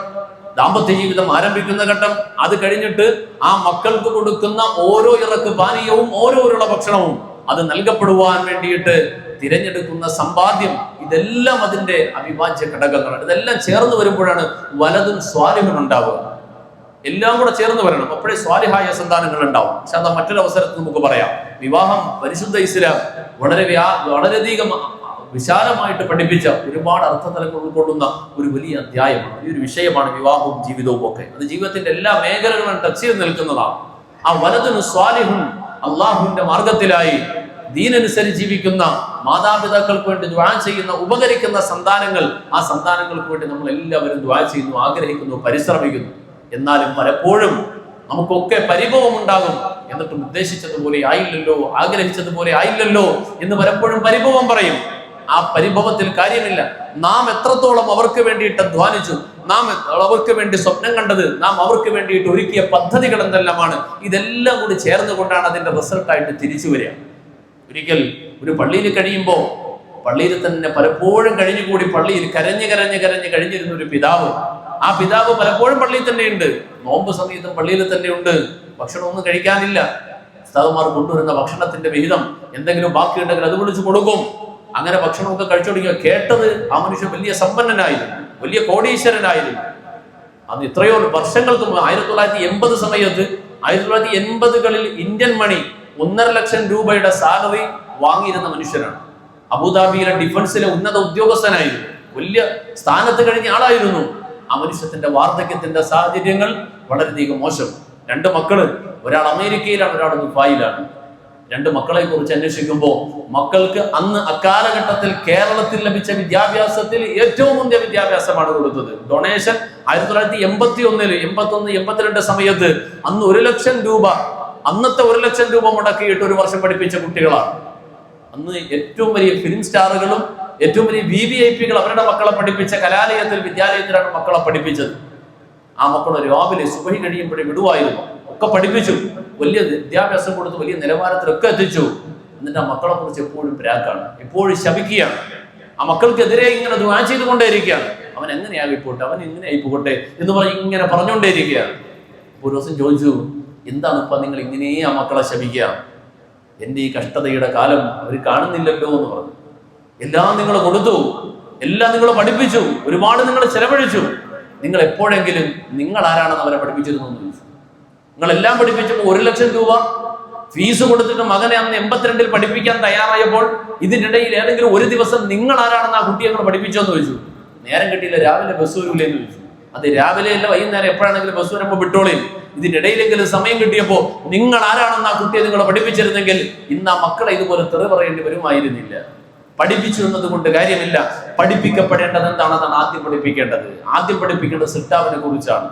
ദാമ്പത്യ ജീവിതം ആരംഭിക്കുന്ന ഘട്ടം, അത് കഴിഞ്ഞിട്ട് ആ മക്കൾക്ക് കൊടുക്കുന്ന ഓരോ ഇറക്ക് പാനീയവും ഓരോ ഉരുള ഭക്ഷണവും അത് നൽകപ്പെടുവാൻ വേണ്ടിയിട്ട് തിരഞ്ഞെടുക്കുന്ന സമ്പാദ്യം, ഇതെല്ലാം അതിന്റെ അവിഭാജ്യ ഘടകങ്ങളാണ്. ഇതെല്ലാം ചേർന്ന് വരുമ്പോഴാണ് വലതും സ്വാലിഹും ഉണ്ടാവുക. എല്ലാം കൂടെ ചേർന്ന് വരണം, അപ്പോഴേ സ്വാലിഹായ സന്താനങ്ങൾ ഉണ്ടാവും. പക്ഷെ അത് മറ്റൊരു അവസരത്തിൽ നമുക്ക് പറയാം. വിവാഹം പരിശുദ്ധ ഇസ്ലാം വളരെയധികം വിശാലമായിട്ട് പഠിപ്പിച്ച ഒരുപാട് അർത്ഥതലങ്ങൾ ഉൾക്കൊള്ളുന്ന ഒരു വലിയ അധ്യായമാണ്, ഈ ഒരു വിഷയമാണ് വിവാഹവും ജീവിതവും ഒക്കെ. അത് ജീവിതത്തിന്റെ എല്ലാ മേഖലകളും ടച്ച് ചെയ്ത് നിൽക്കുന്നതാണ്. ആ വലതും സ്വാലിഹും അള്ളാഹുവിന്റെ മാർഗത്തിലായി ദീനനുസരിച്ച് ജീവിക്കുന്ന മാതാപിതാക്കൾക്ക് വേണ്ടി ദുആ ചെയ്യുന്ന ഉപകരിക്കുന്ന സന്താനങ്ങൾ, ആ സന്താനങ്ങൾക്ക് വേണ്ടി നമ്മൾ എല്ലാവരും ദുആ ചെയ്യുന്നു, ആഗ്രഹിക്കുന്നു, പരിശ്രമിക്കുന്നു. എന്നാലും പലപ്പോഴും നമുക്കൊക്കെ പരിഭവം ഉണ്ടാകും. എന്നിട്ടും ഉദ്ദേശിച്ചതുപോലെ ആയില്ലല്ലോ, ആഗ്രഹിച്ചതുപോലെ ആയില്ലല്ലോ എന്ന് പലപ്പോഴും പരിഭവം പറയും. ആ പരിഭവത്തിൽ കാര്യമില്ല. നാം എത്രത്തോളം അവർക്ക് വേണ്ടിയിട്ട് അധ്വാനിച്ചു, നാം അവർക്ക് വേണ്ടി സ്വപ്നം കണ്ടത്, നാം അവർക്ക് വേണ്ടിയിട്ട് ഒരുക്കിയ പദ്ധതികൾ എന്തെല്ലാമാണ്, ഇതെല്ലാം കൂടി ചേർന്നുകൊണ്ടാണ് അതിന്റെ റിസൾട്ടായിട്ട് തിരിച്ചു വരിക. ഒരിക്കൽ ഒരു പള്ളിയിൽ കഴിയുമ്പോൾ, പള്ളിയിൽ തന്നെ പലപ്പോഴും കഴിഞ്ഞുകൂടി പള്ളിയിൽ കരഞ്ഞ് കഴിഞ്ഞിരുന്ന ഒരു പിതാവ്, ആ പിതാവ് പലപ്പോഴും പള്ളിയിൽ തന്നെയുണ്ട്, നോമ്പ് സമയത്തും പള്ളിയിൽ തന്നെയുണ്ട്, ഭക്ഷണമൊന്നും കഴിക്കാനില്ല. ഉസ്താദുമാർ കൊണ്ടുവരുന്ന ഭക്ഷണത്തിന്റെ വിഹിതം എന്തെങ്കിലും ബാക്കിയുണ്ടെങ്കിൽ അത് വിളിച്ചു കൊടുക്കും. അങ്ങനെ ഭക്ഷണമൊക്കെ കഴിച്ചുകൊടുക്കുക. കേട്ടത് ആ മനുഷ്യൻ വലിയ സമ്പന്നനായിരുന്നു, വലിയ കോടീശ്വരനായിരുന്നു. അത് എത്രയോ വർഷങ്ങൾക്ക് മുമ്പ് 1980 സമയത്ത് 1980കളിൽ ഇന്ത്യൻ മണി 1.5 ലക്ഷം രൂപയുടെ സാലറി വാങ്ങിയിരുന്ന മനുഷ്യനാണ്. അബുദാബിയിലെ ഡിഫൻസിലെ ഉന്നത ഉദ്യോഗസ്ഥനായിരുന്നു, വലിയ സ്ഥാനത്ത് കഴിഞ്ഞ ആളായിരുന്നു. ആ മനുഷ്യത്തിന്റെ വാർദ്ധക്യത്തിന്റെ സാഹചര്യങ്ങൾ വളരെയധികം മോശം. 2 മക്കള്, ഒരാൾ അമേരിക്കയിലാണ്, ഒരാൾ ദുബായിലാണ്. 2 മക്കളെ കുറിച്ച് അന്വേഷിക്കുമ്പോൾ മക്കൾക്ക് അന്ന് അക്കാലഘട്ടത്തിൽ കേരളത്തിൽ ലഭിച്ച വിദ്യാഭ്യാസത്തിൽ ഏറ്റവും മുന്തിയ വിദ്യാഭ്യാസമാണ് കൊടുത്തത്. ഡൊണേഷൻ 1981, 82 സമയത്ത് അന്ന് 1 ലക്ഷം രൂപ, അന്നത്തെ 1 ലക്ഷം രൂപ മുടക്കിയിട്ട് 1 വർഷം പഠിപ്പിച്ച കുട്ടികളാണ്. അന്ന് ഏറ്റവും വലിയ ഫിലിം സ്റ്റാറുകളും ഏറ്റവും വലിയ VVIPകൾ അവരുടെ മക്കളെ പഠിപ്പിച്ച കലാലയത്തിൽ, വിദ്യാലയത്തിലാണ് മക്കളെ പഠിപ്പിച്ചത്. ആ മക്കളെ രാവിലെ സുബഹി കഴിയുമ്പോഴേ വിടുവായിരുന്നു, ഒക്കെ പഠിപ്പിച്ചു, വലിയ വിദ്യാഭ്യാസം കൊടുത്ത് വലിയ നിലവാരത്തിലൊക്കെ എത്തിച്ചു. എന്നിട്ട് ആ മക്കളെ കുറിച്ച് എപ്പോഴും പ്രാക്കാണ്, എപ്പോഴും ശപിക്കുകയാണ്. ആ മക്കൾക്കെതിരെ ഇങ്ങനെ ദുആ ചെയ്തുകൊണ്ടേയിരിക്കുകയാണ്. അവൻ എങ്ങനെയായിപ്പോട്ടെ, അവൻ ഇങ്ങനെ ആയിപ്പോട്ടെ എന്ന് പറഞ്ഞ് ഇങ്ങനെ പറഞ്ഞുകൊണ്ടേയിരിക്കുകയാണ്. ഒരു ദിവസം ചോദിച്ചു, എന്താണ് ഇപ്പൊ നിങ്ങൾ ഇങ്ങനെ ആ മക്കളെ ശപിക്കുക? എന്റെ ഈ കഷ്ടതയുടെ കാലം അവർ കാണുന്നില്ലല്ലോ എന്ന് പറഞ്ഞു. എല്ലാം നിങ്ങൾ കൊടുത്തു, എല്ലാം നിങ്ങൾ പഠിപ്പിച്ചു, ഒരുപാട് നിങ്ങൾ ചെലവഴിച്ചു, നിങ്ങൾ എപ്പോഴെങ്കിലും നിങ്ങൾ ആരാണെന്ന് അവരെ പഠിപ്പിച്ചിരുന്നു എന്ന് ചോദിച്ചു. നിങ്ങളെല്ലാം പഠിപ്പിച്ചപ്പോൾ 1 ലക്ഷം രൂപ ഫീസ് കൊടുത്തിട്ട് മകനെ അന്ന് 82ൽ പഠിപ്പിക്കാൻ തയ്യാറായപ്പോൾ ഇതിനിടയിൽ ഏതെങ്കിലും ഒരു ദിവസം നിങ്ങൾ ആരാണെന്ന് ആ കുട്ടിയെ നിങ്ങൾ പഠിപ്പിച്ചോ എന്ന് ചോദിച്ചു. നേരം കിട്ടിയില്ല, രാവിലെ ബസ് വരൂലേ എന്ന് ചോദിച്ചു. അത് രാവിലെ അല്ല, വൈകുന്നേരം എപ്പോഴാണെങ്കിലും ബസ് വരുമ്പോൾ വിട്ടോളേ. ഇതിനിടയിലെങ്കിലും സമയം കിട്ടിയപ്പോൾ നിങ്ങൾ ആരാണെന്ന് ആ കുട്ടിയെ നിങ്ങൾ പഠിപ്പിച്ചിരുന്നെങ്കിൽ ഇന്ന് ആ മക്കളെ ഇതുപോലെ തെറി പറയേണ്ടി വരുമായിരുന്നില്ല. പഠിപ്പിച്ചു എന്നത് കൊണ്ട് കാര്യമില്ല. പഠിപ്പിക്കപ്പെടേണ്ടത് എന്താണ്? അതാണ് ആദ്യം പഠിപ്പിക്കേണ്ടത്. ആദ്യം പഠിപ്പിക്കേണ്ടത് സൃഷ്ടാവിനെ കുറിച്ചാണ്.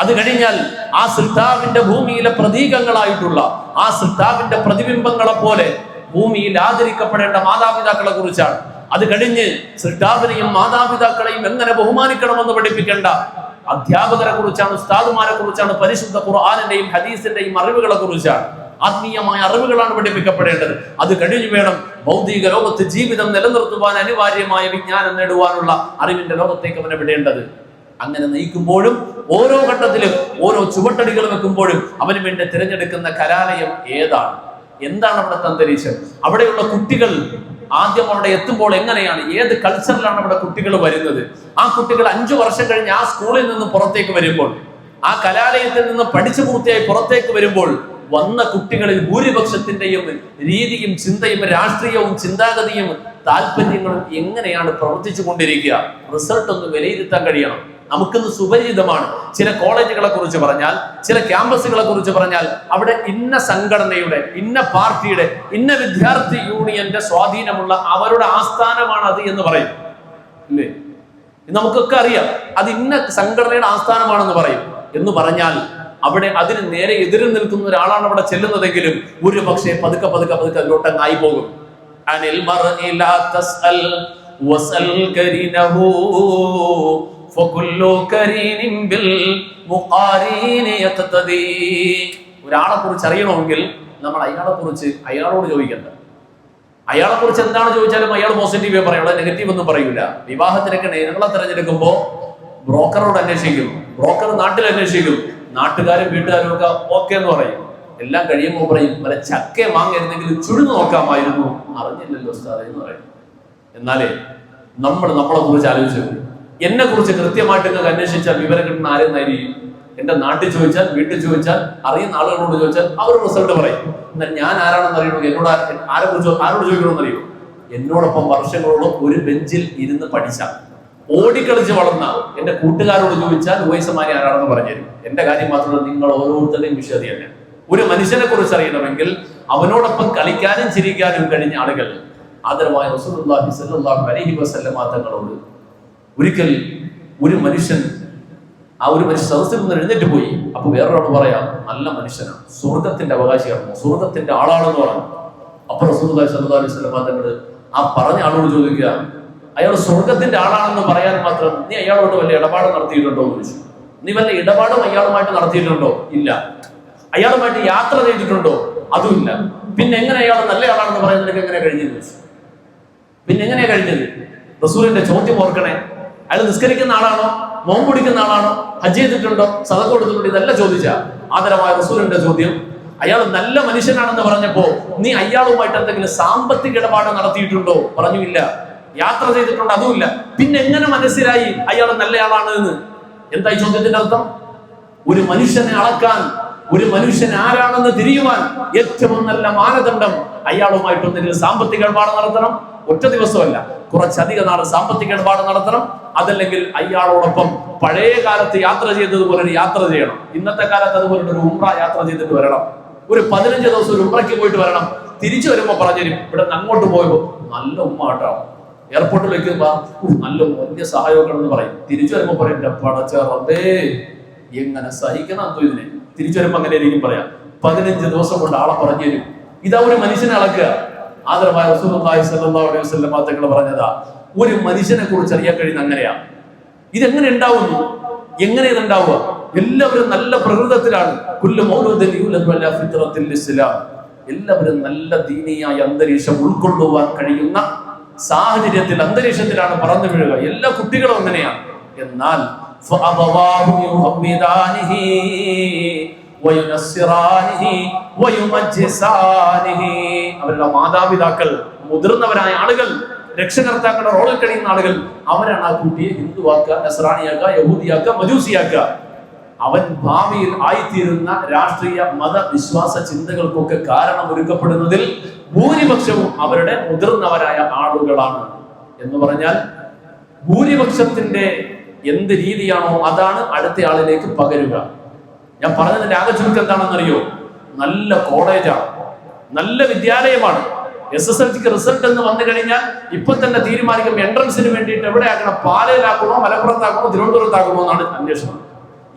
അത് കഴിഞ്ഞാൽ ആ സൃഷ്ടാവിന്റെ ഭൂമിയിലെ പ്രതീകങ്ങളായിട്ടുള്ള, ആ സൃഷ്ടാവിന്റെ പ്രതിബിംബങ്ങളെ പോലെ ഭൂമിയിൽ ആദരിക്കപ്പെടേണ്ട മാതാപിതാക്കളെ കുറിച്ചാണ്. അത് കഴിഞ്ഞ് സൃഷ്ടാവിനെയും മാതാപിതാക്കളെയും എങ്ങനെ ബഹുമാനിക്കണമെന്ന് പഠിപ്പിക്കേണ്ട അധ്യാപകരെ കുറിച്ചാണ്, ഉസ്താദുമാരെ കുറിച്ചാണ്, പരിശുദ്ധ ഖുർആനിന്റെയും ഹദീസിന്റെയും അറിവുകളെ കുറിച്ചാണ്. ആത്മീയമായ അറിവുകളാണ് പഠിപ്പിക്കപ്പെടേണ്ടത്. അത് കഴിഞ്ഞു വേണം ഭൗതിക ലോകത്ത് ജീവിതം നിലനിർത്തുവാൻ അനിവാര്യമായ വിജ്ഞാനം നേടുവാനുള്ള അറിവിന്റെ ലോകത്തേക്ക് അവനെ വിടേണ്ടത്. അങ്ങനെ നയിക്കുമ്പോഴും ഓരോ ഘട്ടത്തിലും ഓരോ ചുവട്ടടികൾ വെക്കുമ്പോഴും അവന് വേണ്ടി തിരഞ്ഞെടുക്കുന്ന കലാലയം ഏതാണ്, എന്താണ് അവിടുത്തെ അന്തരീക്ഷം, അവിടെയുള്ള കുട്ടികൾ ആദ്യം അവിടെ എത്തുമ്പോൾ എങ്ങനെയാണ്, ഏത് കൾച്ചറിലാണ് അവിടെ കുട്ടികൾ വരുന്നത്, ആ കുട്ടികൾ 5 വർഷം കഴിഞ്ഞ് ആ സ്കൂളിൽ നിന്ന് പുറത്തേക്ക് വരുമ്പോൾ, ആ കലാലയത്തിൽ നിന്ന് പഠിച്ചു പൂർത്തിയായി പുറത്തേക്ക് വരുമ്പോൾ വന്ന കുട്ടികളിൽ ഭൂരിപക്ഷത്തിന്റെയും രീതിയും ചിന്തയും രാഷ്ട്രീയവും ചിന്താഗതിയും താല്പര്യങ്ങളും എങ്ങനെയാണ് പ്രവർത്തിച്ചു കൊണ്ടിരിക്കുക, റിസൾട്ട് ഒന്ന് വിലയിരുത്താൻ കഴിയണം. നമുക്കിന്ന് സുപരിചിതമാണ്. ചില കോളേജുകളെ കുറിച്ച് പറഞ്ഞാൽ, ചില ക്യാമ്പസുകളെ കുറിച്ച് പറഞ്ഞാൽ അവിടെ ഇന്ന സംഘടനയുടെ, ഇന്ന പാർട്ടിയുടെ, ഇന്ന വിദ്യാർത്ഥി യൂണിയന്റെ സ്വാധീനമുള്ള അവരുടെ ആസ്ഥാനമാണ് അത് എന്ന് പറയും, ഇല്ലേ? നമുക്കൊക്കെ അറിയാം, അത് ഇന്ന സംഘടനയുടെ ആസ്ഥാനമാണെന്ന് പറയും. എന്ന് പറഞ്ഞാൽ അവിടെ അതിന് നേരെ എതിരിൽ നിൽക്കുന്ന ഒരാളാണ് അവിടെ ചെല്ലുന്നതെങ്കിലും ഒരു പക്ഷേ പതുക്കെ അതിലോട്ടങ്ങ് ആയി പോകും. അനിൽ മർഇ ലാ തസ്അൽ വസൽ കരീനഹു ഫകുല്ലു കരീനിൻ ബിൽ മുഖാരീന യഖ്തദി. ഒരാളെ കുറിച്ച് അറിയണമെങ്കിൽ നമ്മൾ അയാളോട് ചോദിക്കണ്ട. അയാളെ കുറിച്ച് എന്താണ് ചോദിച്ചാലും അയാൾ പോസിറ്റീവേ പറയുള്ളൂ, നെഗറ്റീവ് ഒന്നും പറയൂല. വിവാഹത്തിനൊക്കെ നിങ്ങളെ തിരഞ്ഞെടുക്കുമ്പോ ബ്രോക്കറോട് അന്വേഷിക്കും, ബ്രോക്കർ നാട്ടിൽ അന്വേഷിക്കും, നാട്ടുകാരും വീട്ടുകാരും ഒക്കെ ഓക്കെ എന്ന് പറയും. എല്ലാം കഴിയുമ്പോൾ പറയും വല്ല ചക്ക വാങ്ങിയിരുന്നെങ്കിൽ ചുഴുന്നു നോക്കാമായിരുന്നു, അറിഞ്ഞില്ലല്ലോ ഉസ്താദേ എന്ന് പറയും. എന്നാലേ നമ്മളെ കുറിച്ച് ആലോചിച്ചു, എന്നെ കുറിച്ച് കൃത്യമായിട്ട് നിങ്ങൾക്ക് അന്വേഷിച്ചാൽ വിവരം കിട്ടുന്ന ആരെന്നായിരിക്കും? എന്റെ നാട്ടിൽ ചോദിച്ചാൽ, വീട്ടിൽ ചോദിച്ചാൽ, അറിയുന്ന ആളുകളോട് ചോദിച്ചാൽ അവർ റിസൾട്ട് പറയും. എന്നാൽ ഞാൻ ആരാണെന്ന് അറിയണമെങ്കിൽ ആരോട് ചോദിക്കണമെന്ന് അറിയോ? എന്നോടൊപ്പം വർഷങ്ങളോളം ഒരു ബെഞ്ചിൽ ഇരുന്ന് പഠിച്ച, ഓടിക്കളിച്ച് വളർന്ന എന്റെ കൂട്ടുകാരോട് ചോദിച്ചാൽ ഉവൈസമാരി ആരാണെന്ന് പറഞ്ഞുതരും. എന്റെ കാര്യം മാത്രമല്ല, നിങ്ങൾ ഓരോരുത്തരുടെയും വിഷയം തന്നെ. ഒരു മനുഷ്യനെ കുറിച്ച് അറിയണമെങ്കിൽ അവനോടൊപ്പം കളിക്കാനും ചിരിക്കാനും കഴിഞ്ഞ ആളുകൾ. ആദരവായ റസൂലുള്ളാഹി സ്വല്ലല്ലാഹു അലൈഹി വസല്ലമ തങ്ങളോട് ഒരിക്കൽ ഒരു മനുഷ്യൻ സദസ്സിൽ നിന്ന് എഴുന്നേറ്റ് പോയി. അപ്പൊ വേറൊരാൾ പറയാം, നല്ല മനുഷ്യനാണ്, സ്വർഗത്തിന്റെ അവകാശിയാണ്, സ്വർഗത്തിന്റെ ആളാണെന്ന് പറഞ്ഞു. അപ്പൊ റസൂലുള്ളാഹി സ്വല്ലല്ലാഹു അലൈഹി വസല്ലമ തങ്ങൾ ആ പറഞ്ഞ ആളോട് ചോദിക്കുക, അയാൾ സ്വർഗത്തിന്റെ ആളാണെന്ന് പറയാൻ മാത്രം നീ അയാളോട് വല്ല ഇടപാട് നടത്തിയിട്ടുണ്ടോ എന്ന് ചോദിച്ചു. നീ വല്ല ഇടപാടും അയാളുമായിട്ട് നടത്തിയിട്ടുണ്ടോ? ഇല്ല. അയാളുമായിട്ട് യാത്ര ചെയ്തിട്ടുണ്ടോ? അതുമില്ല. പിന്നെ എങ്ങനെ അയാൾ നല്ല ആളാണെന്ന് പറയുന്നതിനൊക്കെ എങ്ങനെ കഴിഞ്ഞെന്ന് ചോദിച്ചു. പിന്നെ എങ്ങനെയാ കഴിഞ്ഞത്? റസൂലിന്റെ ചോദ്യം ഓർക്കണേ. അയാൾ നിസ്കരിക്കുന്ന ആളാണോ, നോമ്പ് പിടിക്കുന്ന ആളാണോ, ഹജ്ജ് ചെയ്തിട്ടുണ്ടോ, സദഖ കൊടുത്തിട്ടുണ്ടോ? ഇതല്ല ചോദിച്ച ആദരമായ റസൂലിന്റെ ചോദ്യം. അയാൾ നല്ല മനുഷ്യനാണെന്ന് പറഞ്ഞപ്പോ നീ അയാളുമായിട്ട് എന്തെങ്കിലും സാമ്പത്തിക ഇടപാട് നടത്തിയിട്ടുണ്ടോ? പറഞ്ഞില്ല. യാത്ര ചെയ്തിട്ടുണ്ടോ? അതുമില്ല. പിന്നെ എങ്ങനെ മനസ്സിലായി അയാൾ നല്ലയാളാണ് എന്ന്? എന്താ ഈ ചോദ്യത്തിന്റെ അർത്ഥം? ഒരു മനുഷ്യനെ അളക്കാൻ, ഒരു മനുഷ്യൻ ആരാണെന്ന് തിരിയുവാൻ ഏറ്റവും നല്ല മാനദണ്ഡം അയാളുമായിട്ട് എന്തെങ്കിലും സാമ്പത്തിക ഇടപാട് നടത്തണം. ഒറ്റ ദിവസമല്ല, കുറച്ചധിക നാൾ സാമ്പത്തിക ഇടപാട് നടത്തണം. അതല്ലെങ്കിൽ അയാളോടൊപ്പം പഴയ കാലത്ത് യാത്ര ചെയ്തതുപോലെ ഒരു യാത്ര ചെയ്യണം. ഇന്നത്തെ കാലത്ത് അതുപോലെ ഒരു ഉംറ യാത്ര ചെയ്തിട്ട് വരണം. ഒരു 15 ദിവസം ഒരു ഉംറയ്ക്ക് പോയിട്ട് വരണം. തിരിച്ചു വരുമ്പോ പറഞ്ഞുതരും, ഇവിടെ നിന്ന് അങ്ങോട്ട് പോയപ്പോ നല്ല ഉമ്മ കേട്ടോ, എയർപോർട്ടിലേക്ക് നല്ല വലിയ സഹായമൊക്കെ പറയും. തിരിച്ചു വരുമ്പോ പറയും, പടച്ച റബ്ബേ എങ്ങനെ സഹിക്കണം എന്തോ ഇതിനെ. തിരിച്ചു വരുമ്പോ അങ്ങനെ ആയിരിക്കും പറയാം. 15 ദിവസം കൊണ്ട് ആളെ പറഞ്ഞു തരും. ഇതാ ഒരു മനുഷ്യനെ അളക്കുക. ആദരവായ റസൂലുള്ളാഹി സ്വല്ലല്ലാഹു അലൈഹി വസല്ലം തങ്ങൾ പറഞ്ഞതാ, ഒരു മനുഷ്യനെ കുറിച്ച് അറിയാൻ കഴിയുന്ന അങ്ങനെയാ. ഇതെങ്ങനെ ഉണ്ടാവുന്നു? എങ്ങനെ ഇതുണ്ടാവുക? എല്ലാവരും നല്ല പ്രകൃതത്തിലാണ്. കുല്ലു മൗലൂദിൻ യൂലദു അലാ ഫിത്രത്തിൽ ഇസ്ലാം. എല്ലാവരും നല്ല ദീനിയായ അന്തരീക്ഷം ഉൾക്കൊള്ളുവാൻ കഴിയുന്ന സാഹചര്യത്തിൽ, അന്തരീക്ഷത്തിലാണ് പറന്നു വീഴുക. എല്ലാ കുട്ടികളും അങ്ങനെയാണ്. എന്നാൽ അവരുടെ മാതാപിതാക്കൾ, മുതിർന്നവരായ ആളുകൾ, രക്ഷകർത്താക്കളുടെ റോളിൽ കഴിയുന്ന ആളുകൾ, അവരാണ് ആ കുട്ടിയെ ഹിന്ദുവാക്കുക, നസ്രാണിയാക്കുക, യഹൂദിയാക്കുക, മജൂസിയാക്കുക. അവൻ ഭാവിയിൽ ആയിത്തീരുന്ന രാഷ്ട്രീയ മത വിശ്വാസ ചിന്തകൾക്കൊക്കെ കാരണം ഒരുക്കപ്പെടുന്നതിൽ ഭൂരിപക്ഷവും അവരുടെ മുതിർന്നവരായ ആളുകളാണ്. എന്ന് പറഞ്ഞാൽ ഭൂരിപക്ഷത്തിന്റെ എന്ത് രീതിയാണോ അതാണ് അടുത്ത ആളിലേക്ക് പകരുക. ഞാൻ പറഞ്ഞതിന്റെ ആകെ ചുരുക്കം എന്താണെന്നറിയോ? നല്ല കോളേജാണ്, നല്ല വിദ്യാലയമാണ്. SSLCക്ക് റിസൾട്ട് എന്ന് വന്നു കഴിഞ്ഞാൽ ഇപ്പൊ തന്നെ തീരുമാനിക്കും എൻട്രൻസിന് വേണ്ടിയിട്ട് എവിടെ ആക്കണം, പാലയിലാക്കണോ, മലപ്പുറത്താക്കണോ, തിരുവനന്തപുരത്താക്കണോ എന്നാണ് അന്വേഷണം.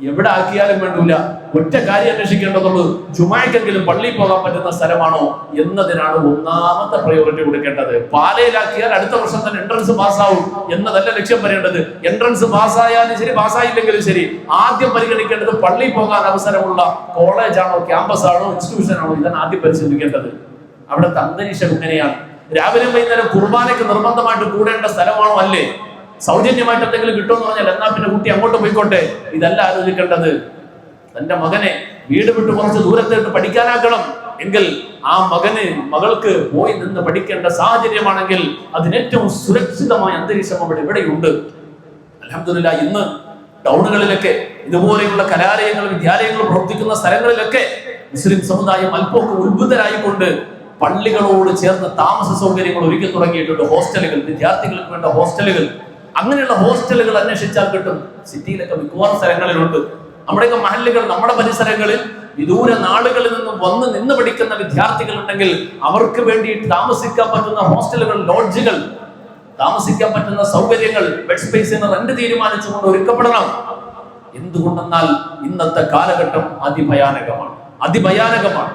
എവിടെ ആക്കിയാലും വേണ്ടൂല, ഒറ്റ കാര്യം അന്വേഷിക്കേണ്ടതുള്ളൂ, ജുമായ്ക്കെങ്കിലും പള്ളിയിൽ പോകാൻ പറ്റുന്ന സ്ഥലമാണോ എന്നതിനാണ് ഒന്നാമത്തെ പ്രയോറിറ്റി കൊടുക്കേണ്ടത്. പാലയിലാക്കിയാൽ അടുത്ത വർഷം തന്നെ എൻട്രൻസ് പാസ്സാവും എന്നതല്ല ലക്ഷ്യം വരേണ്ടത്. എൻട്രൻസ് പാസ്സായാലും ശരി, പാസ്സായില്ലെങ്കിലും ശരി, ആദ്യം പരിഗണിക്കേണ്ടത് പള്ളിയിൽ പോകാൻ അവസരമുള്ള കോളേജാണോ, ക്യാമ്പസ് ആണോ, ഇൻസ്റ്റിറ്റ്യൂഷൻ ആണോ, ഇതാണ് ആദ്യം പരിശോധിക്കേണ്ടത്. അവിടുത്തെ അന്തരീക്ഷം എങ്ങനെയാണ്? രാവിലെ വൈകുന്നേരം കുർബാനയ്ക്ക് നിർബന്ധമായിട്ട് കൂടേണ്ട സ്ഥലമാണോ അല്ലേ? സൗജന്യമായിട്ട് എന്തെങ്കിലും കിട്ടുമെന്ന് പറഞ്ഞാൽ എന്നാ പിന്നെ കുട്ടി അങ്ങോട്ട് പോയിക്കോട്ടെ. ഇതല്ല ആലോചിക്കേണ്ടത്. തന്റെ മകനെ വീട് വിട്ട് കുറച്ച് ദൂരത്തേക്ക് പഠിക്കാനാക്കണം എങ്കിൽ ആ മകൾക്ക് പോയി നിന്ന് പഠിക്കേണ്ട സാഹചര്യമാണെങ്കിൽ അതിനേറ്റവും സുരക്ഷിതമായ അന്തരീക്ഷം അവിടെ ഇവിടെയുണ്ട്. അൽഹംദുലില്ലാഹ് ഇന്ന് ടൗണുകളിലൊക്കെ ഇതുപോലെയുള്ള കലാലയങ്ങൾ, വിദ്യാലയങ്ങൾ പ്രവർത്തിക്കുന്ന സ്ഥലങ്ങളിലൊക്കെ മുസ്ലിം സമുദായം അല്പമൊക്കെ ഉത്ഭുതരായിക്കൊണ്ട് പള്ളികളോട് ചേർന്ന് താമസ സൗകര്യങ്ങൾ ഒരുക്കി തുടങ്ങിയിട്ടുണ്ട്. ഹോസ്റ്റലുകൾ, വിദ്യാർത്ഥികൾക്ക് വേണ്ട ഹോസ്റ്റലുകൾ. അങ്ങനെയുള്ള ഹോസ്റ്റലുകൾ അന്വേഷിച്ചാൽ കിട്ടും. സിറ്റിയിലൊക്കെ മിക്കവാറും സ്ഥലങ്ങളിലുണ്ട്. നമ്മുടെയൊക്കെ മഹല്ലുകൾ, നമ്മുടെ പരിസരങ്ങളിൽ വിദൂര നാടുകളിൽ നിന്നും വന്ന് നിന്ന് പഠിക്കുന്ന വിദ്യാർത്ഥികൾ ഉണ്ടെങ്കിൽ അവർക്ക് വേണ്ടി താമസിക്കാൻ പറ്റുന്ന ഹോസ്റ്റലുകൾ, ലോഡ്ജുകൾ, താമസിക്കാൻ പറ്റുന്ന സൗകര്യങ്ങൾ, ബെഡ് സ്പേസിന് റെന്റ് തീരുമാനിച്ചുകൊണ്ട് ഒരുക്കപ്പെടണം. എന്തുകൊണ്ടെന്നാൽ ഇന്നത്തെ കാലഘട്ടം അതിഭയാനകമാണ്.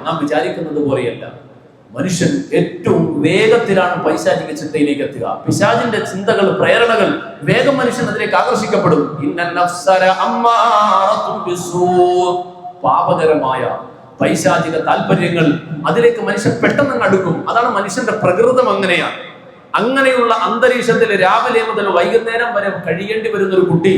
നാം വിചാരിക്കുന്നത് പോലെയല്ല. മനുഷ്യൻ ഏറ്റവും വേഗത്തിലാണ് പൈശാചിക ചിന്തയിലേക്ക് എത്തുക. പിശാചിന്റെ ചിന്തകൾ, പ്രേരണകൾ വേഗം മനുഷ്യനതിലേക്ക് ആകർഷിക്കപ്പെടും. പാപകരമായ പൈശാചിക താല്പര്യങ്ങൾ, അതിലേക്ക് മനുഷ്യൻ പെട്ടെന്ന് അടുക്കും. അതാണ് മനുഷ്യന്റെ പ്രകൃതം. അങ്ങനെയാണ്. അങ്ങനെയുള്ള അന്തരീക്ഷത്തിൽ രാവിലെ മുതൽ വൈകുന്നേരം വരെ കഴിയേണ്ടി വരുന്ന ഒരു കുട്ടി,